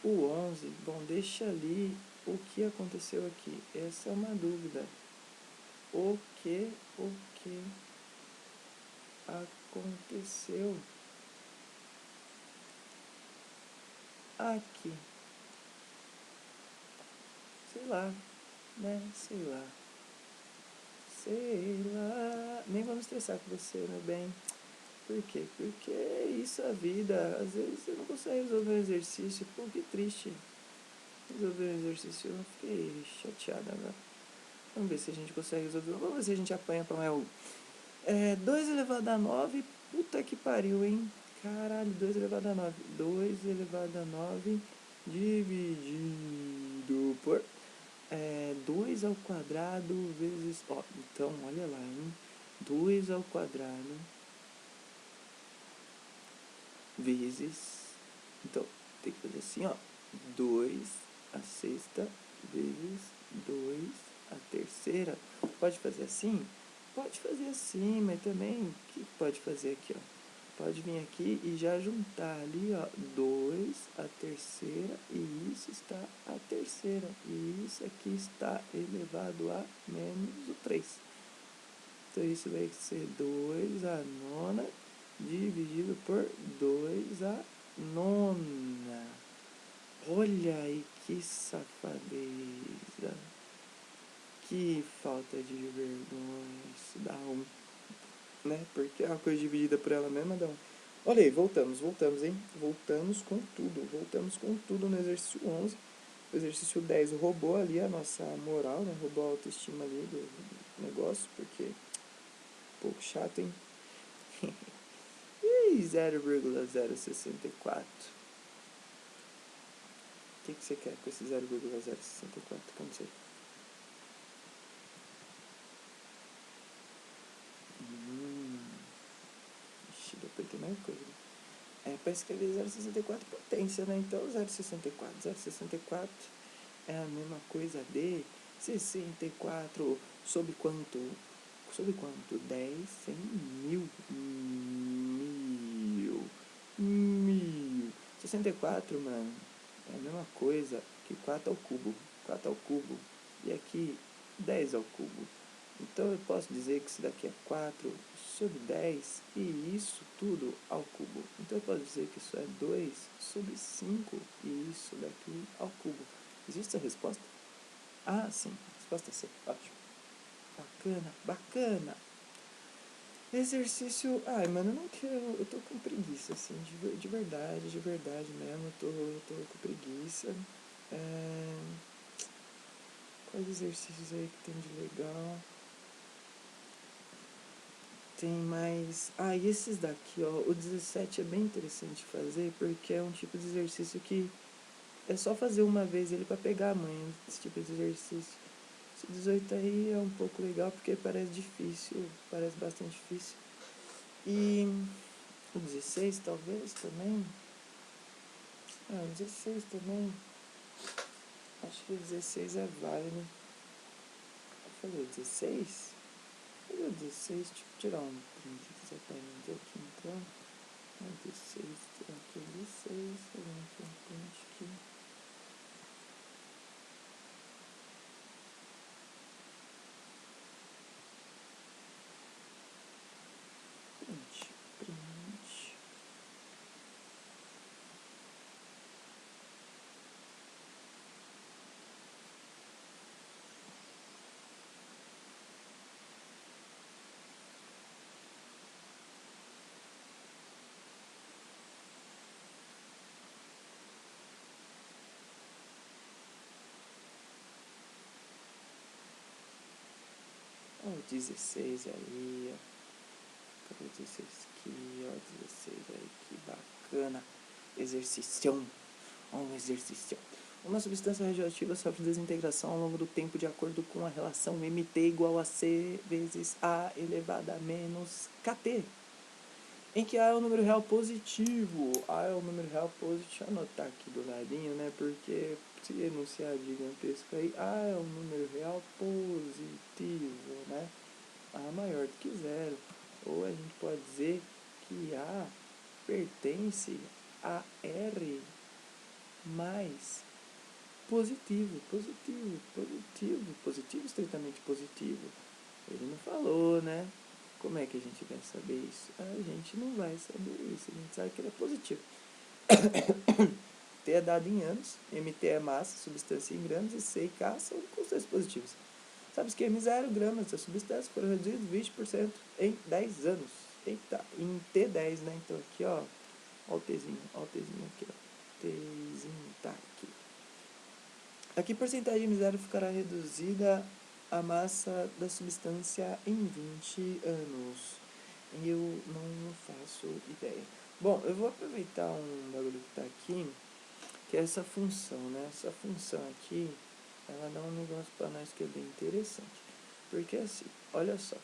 O 11, bom, deixa ali o que aconteceu aqui. Essa é uma dúvida. O que aconteceu aqui? Sei lá, né? Sei lá. Nem vamos estressar com você, meu bem. Por quê? Porque isso é a vida. Às vezes você não consegue resolver um exercício. Pô, que triste. Resolver um exercício, eu fiquei chateada agora. Vamos ver se a gente consegue resolver. Vamos ver se a gente apanha pra mais 2 elevado a 9. Puta que pariu, hein? Caralho, 2 elevado a 9. 2 elevado a 9 dividido por 2 ao quadrado vezes... então, olha lá, hein? 2 ao quadrado vezes... Então, tem que fazer assim, 2 a sexta vezes 2 a terceira. Pode fazer assim? Pode fazer assim, mas também, o que pode fazer aqui, Pode vir aqui e já juntar ali, 2 a terceira, e isso está a terceira, e isso aqui está elevado a menos o 3. Então, isso vai ser 2 a nona dividido por 2 a nona. Olha aí que safadeza. Que falta de vergonha. Isso dá né? Porque a coisa dividida por ela mesma dá Olha aí, voltamos, hein? Voltamos com tudo no exercício 11. O exercício 10 roubou ali a nossa moral, né? Roubou a autoestima ali do negócio, porque um pouco chato, hein? E 0,064. O que você quer com esse 0,064? Como você... Ixi, depois tem mais coisa. Para escrever 0,64 potência, né? Então 0,64 é a mesma coisa de 64 sobre quanto? Sobre quanto? 10, 100, 1000. 1000. 64, mano, é a mesma coisa que 4 ao cubo. 4 ao cubo. E aqui, 10 ao cubo. Então eu posso dizer que isso daqui é 4 sobre 10 e isso tudo ao cubo. Então eu posso dizer que isso é 2 sobre 5 e isso daqui ao cubo. Existe essa resposta? Ah, sim. Resposta C. Ótimo. Bacana, bacana. Exercício... Ai, mano, eu não quero... Eu tô com preguiça, assim, de verdade mesmo. Eu tô com preguiça. Quais exercícios aí que tem de legal? Tem mais... Ah, e esses daqui, ó. O 17 é bem interessante de fazer, porque é um tipo de exercício que é só fazer uma vez ele pra pegar a manha desse tipo de exercício. Esse 18 aí é um pouco legal, porque parece difícil, parece bastante difícil. E o 16 talvez também. Ah, o 16 também. Acho que o 16 é válido. Eu falei o 16? Cadê o 16? Deixa eu tirar um print exatamente aqui então. O 16, tirar aqui o 16, fazer aqui um print aqui. Print. Ó, o 16 aí, ó. Cadê o 16 aqui? Ó, o 16 aí, que bacana. Exercício. Um exercício. Uma substância radioativa sofre desintegração ao longo do tempo de acordo com a relação MT igual a C vezes A elevado a menos KT, em que A é o número real positivo. A é o número real positivo. Deixa eu anotar aqui do ladinho, né? Porque se enunciar gigantesco aí, A é um número real positivo, né? A maior do que zero. Ou a gente pode dizer que A pertence a R mais positivo, estritamente positivo. Ele não falou, né? Como é que a gente vai saber isso? A gente não vai saber isso, a gente sabe que ele é positivo. T é dado em anos, MT é massa, substância em gramas, e C e K são constantes positivas. Sabe que M0 gramas da substância foram reduzidos 20% em 10 anos. Eita, em T10, né? Então aqui, ó o Tzinho aqui, ó. Tzinho tá aqui. Aqui, porcentagem de zero ficará reduzida a massa da substância em 20 anos. Eu não faço ideia. Bom, eu vou aproveitar um bagulho que tá aqui, que é essa função, né? Essa função aqui, ela dá um negócio pra nós que é bem interessante. Porque assim, olha só,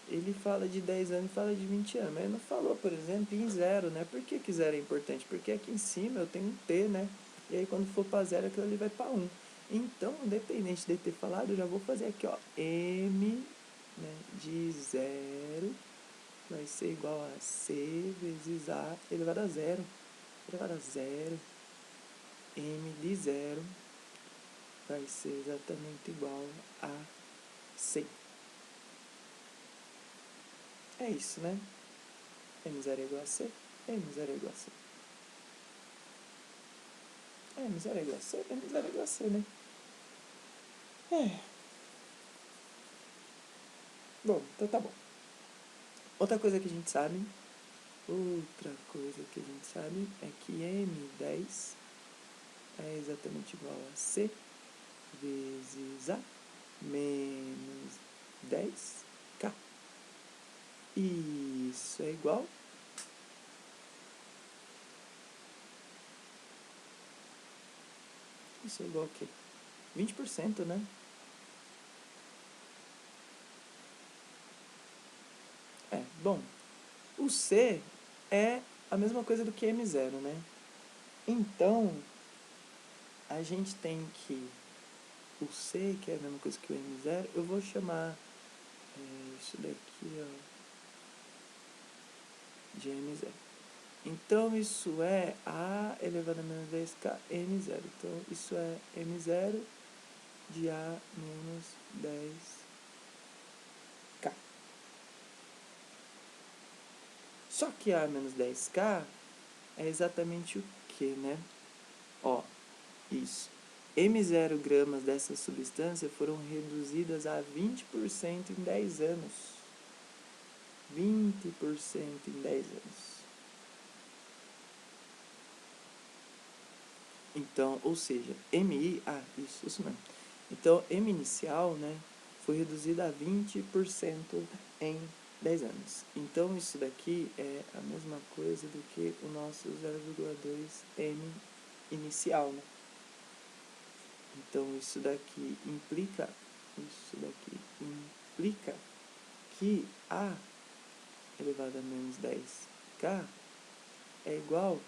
ele fala de 10 anos e fala de 20 anos, mas ele não falou, por exemplo, em zero, né? Por que zero é importante? Porque aqui em cima eu tenho um T, né? E aí quando for para zero, aquilo ali vai para 1. Então, independente de ter falado, eu já vou fazer aqui, ó, M, né, de zero vai ser igual a C vezes A elevado a zero. Elevado a zero, M de zero vai ser exatamente igual a 100. É isso, né? M0 é igual a C, M0 é igual a C. M0 é igual a C, M0 é igual a C, né? Bom, então tá bom. Outra coisa que a gente sabe é que M10 é exatamente igual a C vezes A menos 10K. Isso é igual a quê? 20%, né? Bom, o C é a mesma coisa do que M0, né? Então, a gente tem que o C, que é a mesma coisa que o M0, eu vou chamar isso daqui, ó, de M0. Então, isso é A elevado a menos 10K M0. Então, isso é M0 de A menos 10K. Só que A menos 10K é exatamente o que, né? Ó, isso. M0 gramas dessa substância foram reduzidas a 20% em 10 anos. 20% em 10 anos. Então, ou seja, MI, isso mesmo. Então, M inicial, né, foi reduzida a 20% em 10 anos. Então, isso daqui é a mesma coisa do que o nosso 0,2 M inicial, né? Então, isso daqui implica que A elevado a menos 10K é igual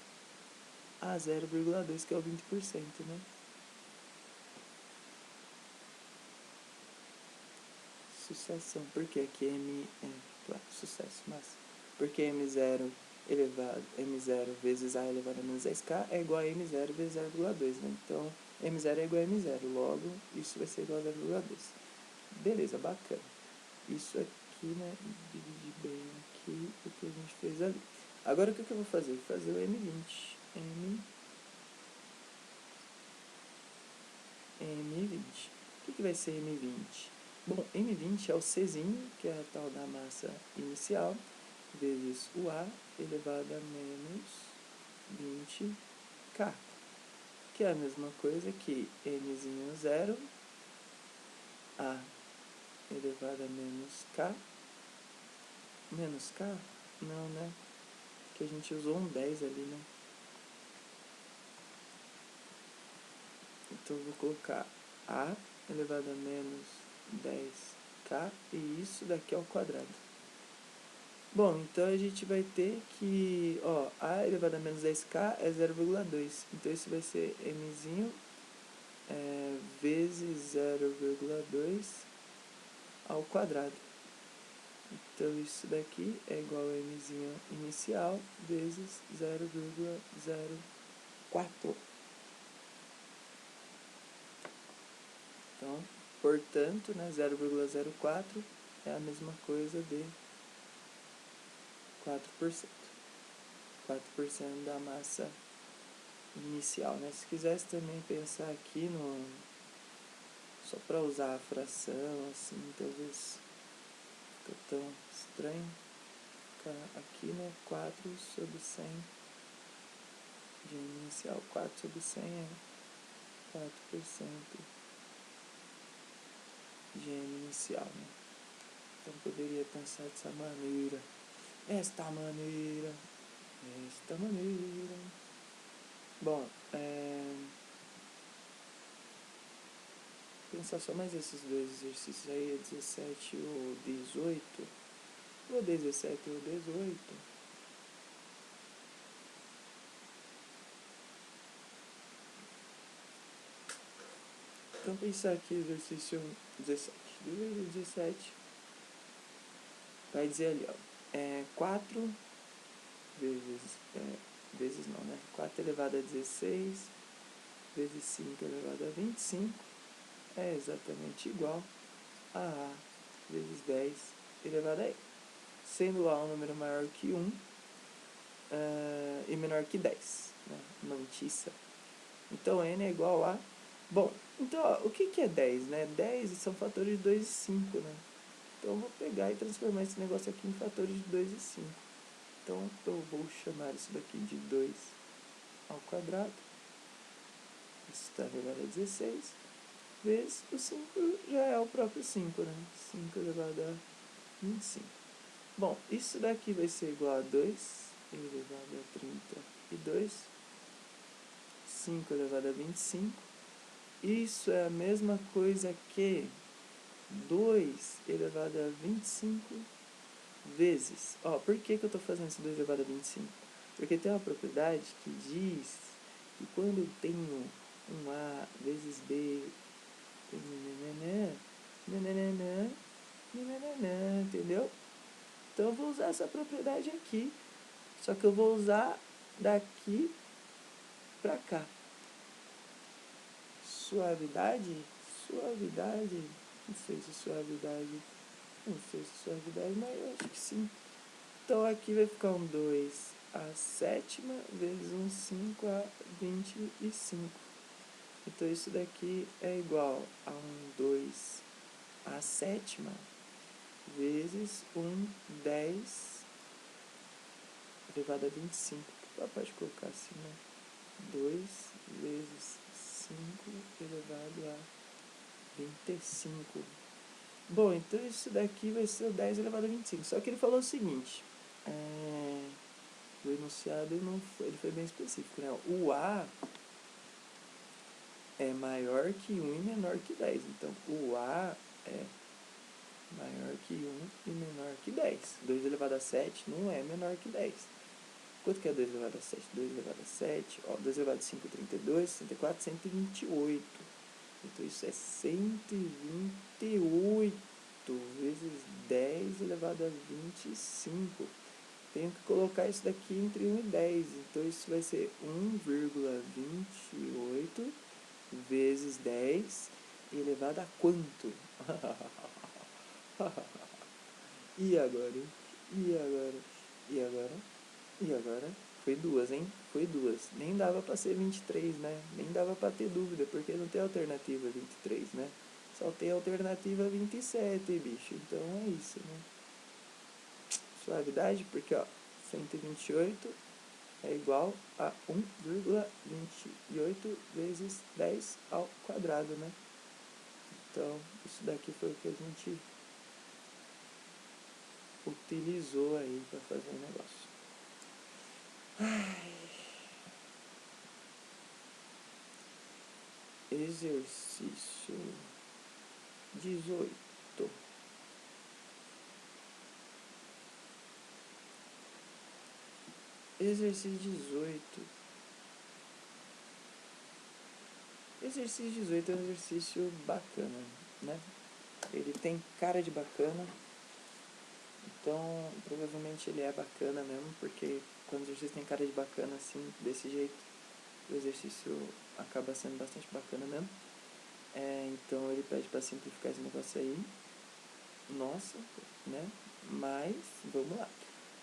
a 0,2, que é o 20%, né? Sucessão, porque aqui M é, claro, sucesso, massa. Porque M0 vezes A elevado a menos 10K é igual a M0 vezes 0,2, né? Então, M0 é igual a M0, logo, isso vai ser igual a 0,2. Beleza, bacana. Isso aqui, né, dividir bem aqui o que a gente fez ali. Agora, o que eu vou fazer? Vou fazer o M20. M20. O que vai ser M20? Bom, M20 é o Czinho, que é a tal da massa inicial, vezes o A elevado a menos 20K, que é a mesma coisa que Mzinho 0, A elevado a menos K, não, né? Que a gente usou um 10 ali, né? Então, eu vou colocar A elevado a menos 10K e isso daqui ao quadrado. Bom, então a gente vai ter que, ó, A elevado a menos 10K é 0,2. Então, isso vai ser Mzinho vezes 0,2 ao quadrado. Então, isso daqui é igual a Mzinho inicial vezes 0,04. Então, portanto, né, 0,04 é a mesma coisa de 4%. 4% da massa inicial, né? Se quisesse também pensar aqui no... Só para usar a fração, assim, talvez fica tão estranho. Ficar aqui, né? 4 sobre 100 de inicial. 4 sobre 100 é 4% de M inicial, né? Então, poderia pensar dessa maneira. Esta maneira. Bom, pensar só mais esses dois exercícios aí, 17 ou 18, ou 17 ou 18. Então, pensar aqui, exercício 17. Exercício 17 vai dizer ali, ó, 4 vezes não, né? 4 elevado a 16 vezes 5 elevado a 25 é exatamente igual a A vezes 10 elevado a E. Sendo A um número maior que 1 e menor que 10, né? Mantiça. Então, N é igual a... Bom, então, ó, o que é 10, né? 10 são fatores de 2 e 5, né? Então, eu vou pegar e transformar esse negócio aqui em fatores de 2 e 5. Então, eu vou chamar isso daqui de 2 ao quadrado. Isso está elevado a 16. Vezes o 5 já é o próprio 5, né? 5 elevado a 25. Bom, isso daqui vai ser igual a 2 elevado a 32. 5 elevado a 25. Isso é a mesma coisa que 2 elevado a 25 vezes... Ó, por que eu estou fazendo esse 2 elevado a 25? Porque tem uma propriedade que diz que quando eu tenho um A vezes B, entendeu? Então eu vou usar essa propriedade aqui, só que eu vou usar daqui para cá. Suavidade, não sei se suavidade, mas eu acho que sim. Então aqui vai ficar um 2 à sétima vezes um 5 a 25. Então isso daqui é igual a 2 à sétima vezes 10 elevado a 25. Pode colocar assim, né? 2 vezes 5 elevado a 25. Bom, então isso daqui vai ser o 10 elevado a 25. Só que ele falou o seguinte, o enunciado ele foi bem específico, né? O A é maior que 1 e menor que 10. Então, o A é maior que 1 e menor que 10. 2 elevado a 7 não é menor que 10. Quanto que é 2 elevado a 7? 2 elevado a 7, 2 elevado a 5, 32, 64, 128. Então isso é 128 vezes 10 elevado a 25. Tenho que colocar isso daqui entre 1 e 10. Então isso vai ser 1,28 vezes 10 elevado a quanto? E agora? E agora? E agora? E agora? Foi duas, hein? Foi duas. Nem dava pra ser 23, né? Nem dava pra ter dúvida, porque não tem alternativa 23, né? Só tem alternativa 27, bicho. Então é isso, né? Suavidade, porque, ó, 128 é igual a 1,28 vezes 10 ao quadrado, né? Então, isso daqui foi o que a gente utilizou aí para fazer o negócio. Exercício 18. Exercício 18. Exercício 18 é um exercício bacana, né? Ele tem cara de bacana, então provavelmente ele é bacana mesmo, porque quando o exercício tem cara de bacana assim, desse jeito, o exercício acaba sendo bastante bacana mesmo. Então ele pede para simplificar esse negócio aí. Nossa, né? Mas vamos lá.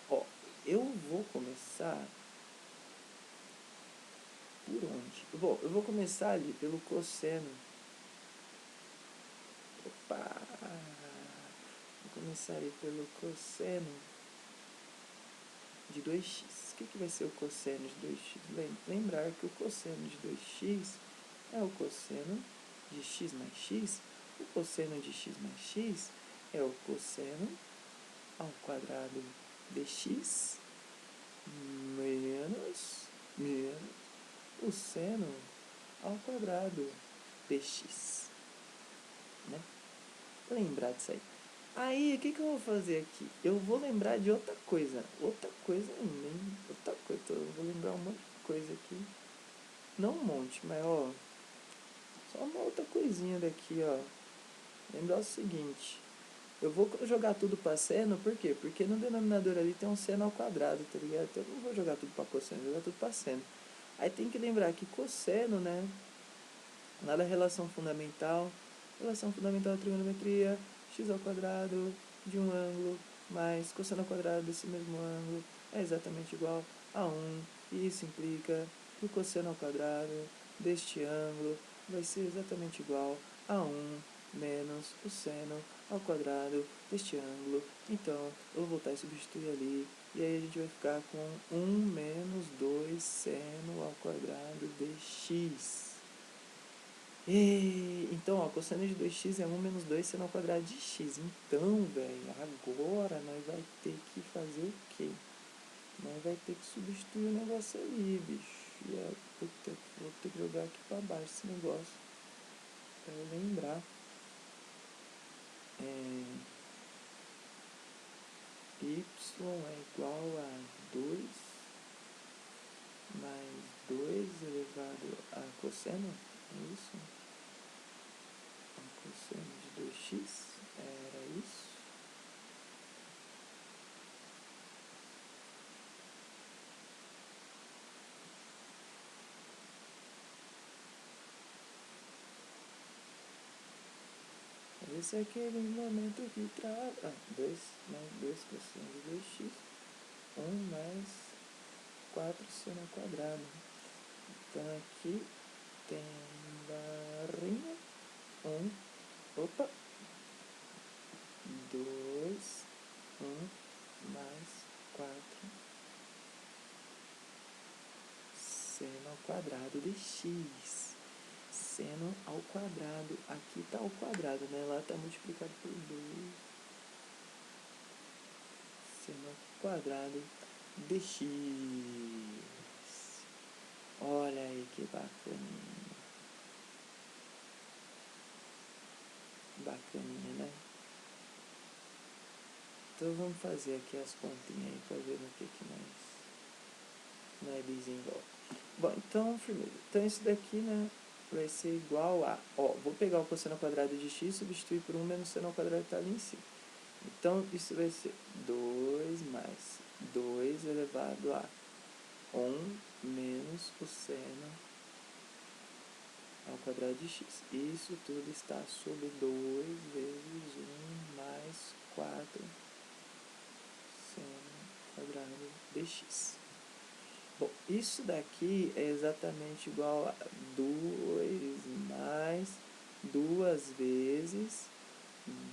Ó, eu vou começar por onde? Bom, eu vou começar ali pelo cosseno. Opa! Vou começar ali pelo cosseno de 2x. O que vai ser o cosseno de 2x? Lembrar que o cosseno de 2x é o cosseno de x mais x. O cosseno de x mais x é o cosseno ao quadrado de x menos o seno ao quadrado de x, né? Lembrar disso aí. Aí, o que eu vou fazer aqui? Eu vou lembrar de outra coisa. Outra coisa. Eu vou lembrar um monte de coisa aqui. Não um monte, mas ó. Só uma outra coisinha daqui, ó. Lembrar o seguinte. Eu vou jogar tudo para seno, por quê? Porque no denominador ali tem um seno ao quadrado, tá ligado? Então eu não vou jogar tudo para cosseno, vou jogar tudo para seno. Aí tem que lembrar que cosseno, né? Nada relação fundamental. Relação fundamental da trigonometria, x ao quadrado de um ângulo mais cosseno ao quadrado desse mesmo ângulo é exatamente igual a 1. E isso implica que o cosseno ao quadrado deste ângulo vai ser exatamente igual a 1 menos o seno ao quadrado deste ângulo. Então, eu vou voltar e substituir ali. E aí a gente vai ficar com 1 menos 2 seno ao quadrado de x. Então, ó, cosseno de 2x é 1 menos 2 seno ao quadrado de x. Então, velho, agora nós vai ter que fazer o quê? Nós vai ter que substituir o negócio ali, bicho. Vou ter que jogar aqui pra baixo esse negócio. Pra eu lembrar. Y é igual a 2 mais 2 elevado a cosseno. É isso? A cosseno de 2x. Era isso. Esse é aquele momento que trava. 2 mais 2 cosseno de 2x. 1 mais 4 seno ao quadrado. Então aqui tem barrinha. 2, mais 4 seno ao quadrado de x. Seno ao quadrado, aqui está ao quadrado, né? Lá está multiplicado por 2. Seno ao quadrado de x. Olha aí que bacaninha. Bacaninha, né? Então vamos fazer aqui as continhas aí para ver no que nós desenvolve. Bom, então, firmeza. Então isso daqui, né, vai ser igual a... Ó, vou pegar o cosseno ao quadrado de x e substituir por 1 menos o seno ao quadrado que está ali em cima. Então, isso vai ser 2 mais 2 elevado a 1 menos o seno ao quadrado de x. Isso tudo está sobre 2 vezes 1 mais 4 seno ao quadrado de x. Bom, isso daqui é exatamente igual a 2 mais 2 vezes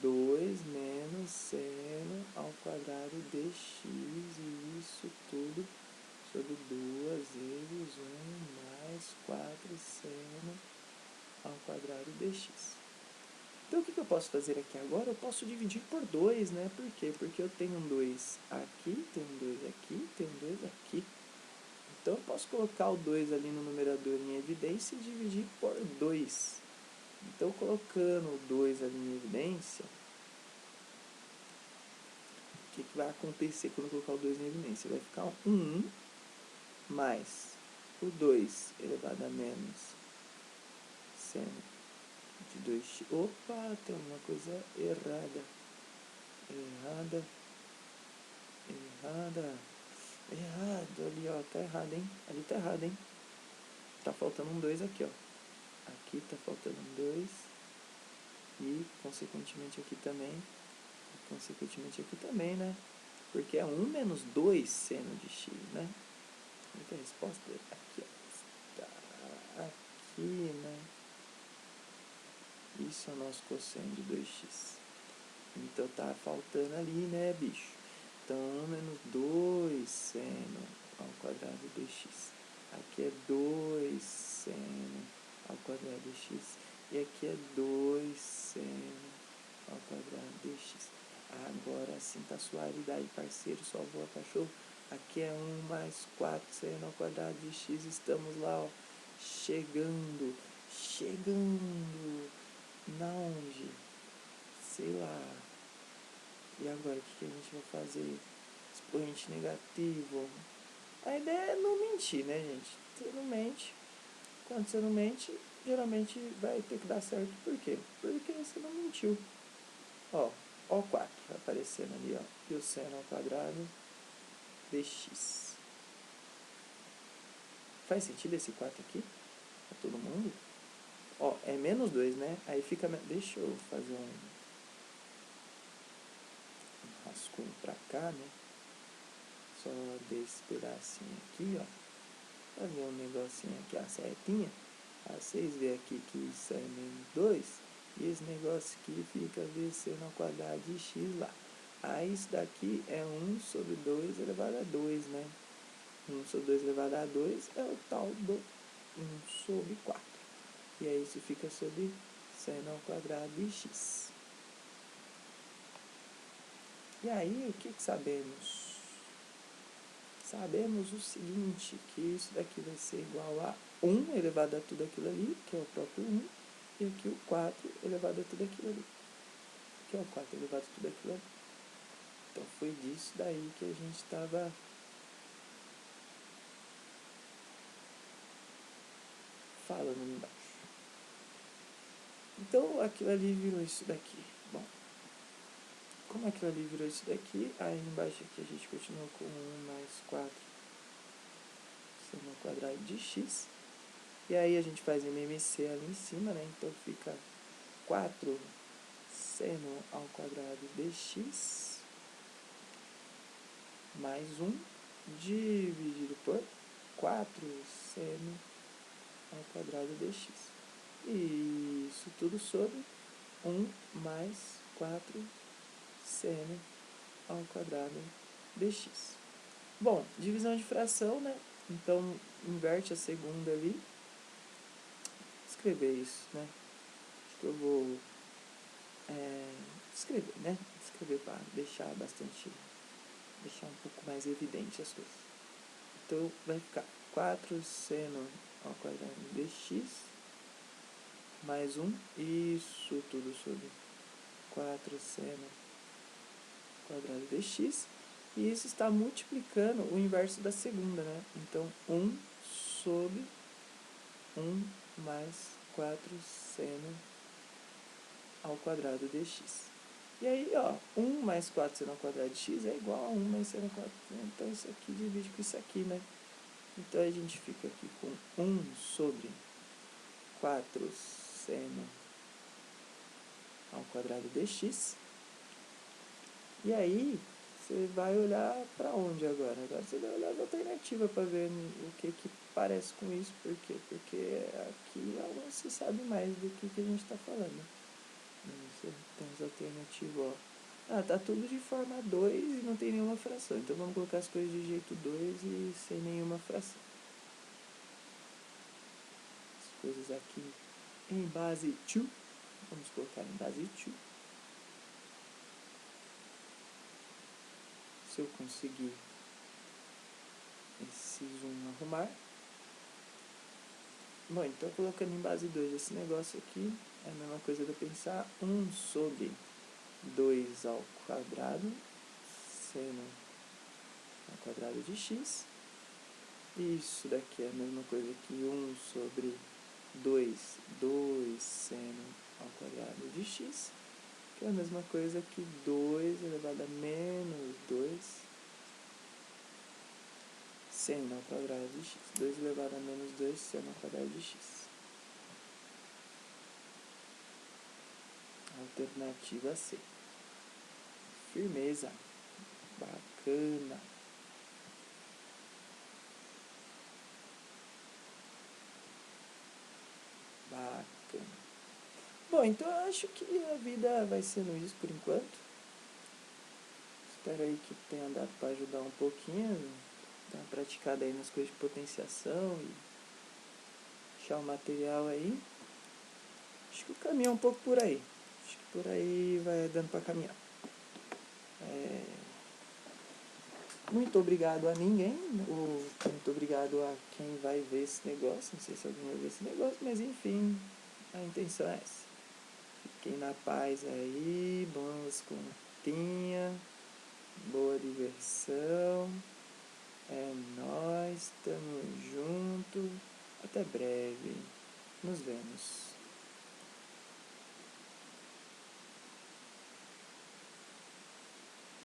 2 menos seno ao quadrado de x, e isso tudo sobre 2 vezes 1 mais 4 seno ao quadrado de x. Então, o que eu posso fazer aqui agora? Eu posso dividir por 2, né? Por quê? Porque eu tenho um 2 aqui, tenho um 2 aqui, tenho um 2 aqui. Então, eu posso colocar o 2 ali no numerador em evidência e dividir por 2. Então, colocando o 2 ali em evidência, o que vai acontecer quando eu colocar o 2 em evidência? Vai ficar 1 mais o 2 elevado a menos seno de 2x. Opa, tem uma coisa errada. Errado ali, ó. Tá errado, hein? Ali tá errado, hein? Tá faltando um 2 aqui, ó. Aqui tá faltando um 2. E, consequentemente, aqui também. E, consequentemente, aqui também, né? Porque é 1 menos 2 seno de x, né? Então, a resposta é aqui, ó. Está aqui, né? Isso é o nosso cosseno de 2x. Então, tá faltando ali, né, bicho? Então, 1 menos 2 seno ao quadrado de x. Aqui é 2 seno ao quadrado de x. E aqui é 2 seno ao quadrado de x. Agora sim tá suavidade, parceiro. Só voa cachorro. Aqui é 1 mais 4 seno ao quadrado de x. Estamos lá, ó. Chegando. Na onde? Sei lá. E agora, o que a gente vai fazer? Expoente negativo. A ideia é não mentir, né, gente? Você não mente. Quando você não mente, geralmente vai ter que dar certo. Por quê? Porque você não mentiu. Ó, o 4 aparecendo ali, ó. E o seno ao quadrado de x. Faz sentido esse 4 aqui? Pra todo mundo? Ó, é menos 2, né? Aí fica... Deixa eu fazer um rascunho pra cá, né? Só desse pedacinho aqui, ó. Fazer um negocinho aqui, a setinha. Aí vocês veem aqui que isso é menos 2. E esse negócio aqui fica v seno ao quadrado de x lá. Aí isso daqui é 1 sobre 2 elevado a 2, né? 1 sobre 2 elevado a 2 é o tal do 1 sobre 4. E aí isso fica sobre seno ao quadrado de x. E aí, o que sabemos? Sabemos o seguinte, que isso daqui vai ser igual a 1 elevado a tudo aquilo ali, que é o próprio 1, e aqui o 4 elevado a tudo aquilo ali, que é o 4 elevado a tudo aquilo ali. Então, foi disso daí que a gente estava falando embaixo. Então, aquilo ali virou isso daqui. Bom, como aquilo ali virou isso daqui, aí embaixo aqui a gente continuou com 1 mais 4 seno ao quadrado de x. E aí a gente faz MMC ali em cima, né? Então, fica 4 seno ao quadrado de x mais 1 dividido por 4 seno ao quadrado de x. E isso tudo sobre 1 mais 4cn ao quadrado dx. Bom, divisão de fração, né? Então, inverte a segunda ali. Escrever isso, né? Acho que eu vou escrever, né? Escrever para deixar um pouco mais evidente as coisas. Então, vai ficar 4 seno ao quadrado dx mais 1, isso tudo sobre 4 seno ao quadrado dx, e isso está multiplicando o inverso da segunda, né? Então, 1 sobre 1 mais 4 seno ao quadrado dx. E aí, ó, 1 mais 4 seno ao quadrado de x é igual a 1 mais seno ao quadrado. Então, isso aqui divide com isso aqui, né? Então, a gente fica aqui com 1 sobre 4 seno ao quadrado dx. E aí, você vai olhar para onde agora? Agora você vai olhar as alternativas para ver o que parece com isso. Por quê? Porque aqui não se sabe mais do que a gente está falando. Tem as alternativas, ó. Ah, tá tudo de forma 2 e não tem nenhuma fração. Então vamos colocar as coisas de jeito 2 e sem nenhuma fração. As coisas aqui em base 2. Vamos colocar em base 2. Se eu conseguir esse zoom arrumar. Bom, então colocando em base 2 esse negócio aqui, é a mesma coisa de eu pensar 1 sobre 2 ao quadrado, seno ao quadrado de x. Isso daqui é a mesma coisa que 1 sobre 2 seno ao quadrado de x, que é a mesma coisa que 2 elevado a menos 2 seno ao quadrado de x. 2 elevado a menos 2 seno ao quadrado de x. Alternativa C. Firmeza. Bacana. Bacana. Bom, então eu acho que a vida vai sendo isso por enquanto. Espero aí que tenha dado para ajudar um pouquinho, dar uma praticada aí nas coisas de potenciação e deixar o material aí. Acho que o caminho é um pouco por aí. Acho que por aí vai dando para caminhar. Muito obrigado a ninguém, ou muito obrigado a quem vai ver esse negócio. Não sei se alguém vai ver esse negócio, mas enfim, a intenção é essa. Fiquem na paz aí, boas continhas, boa diversão. É nóis, tamo junto. Até breve. Nos vemos.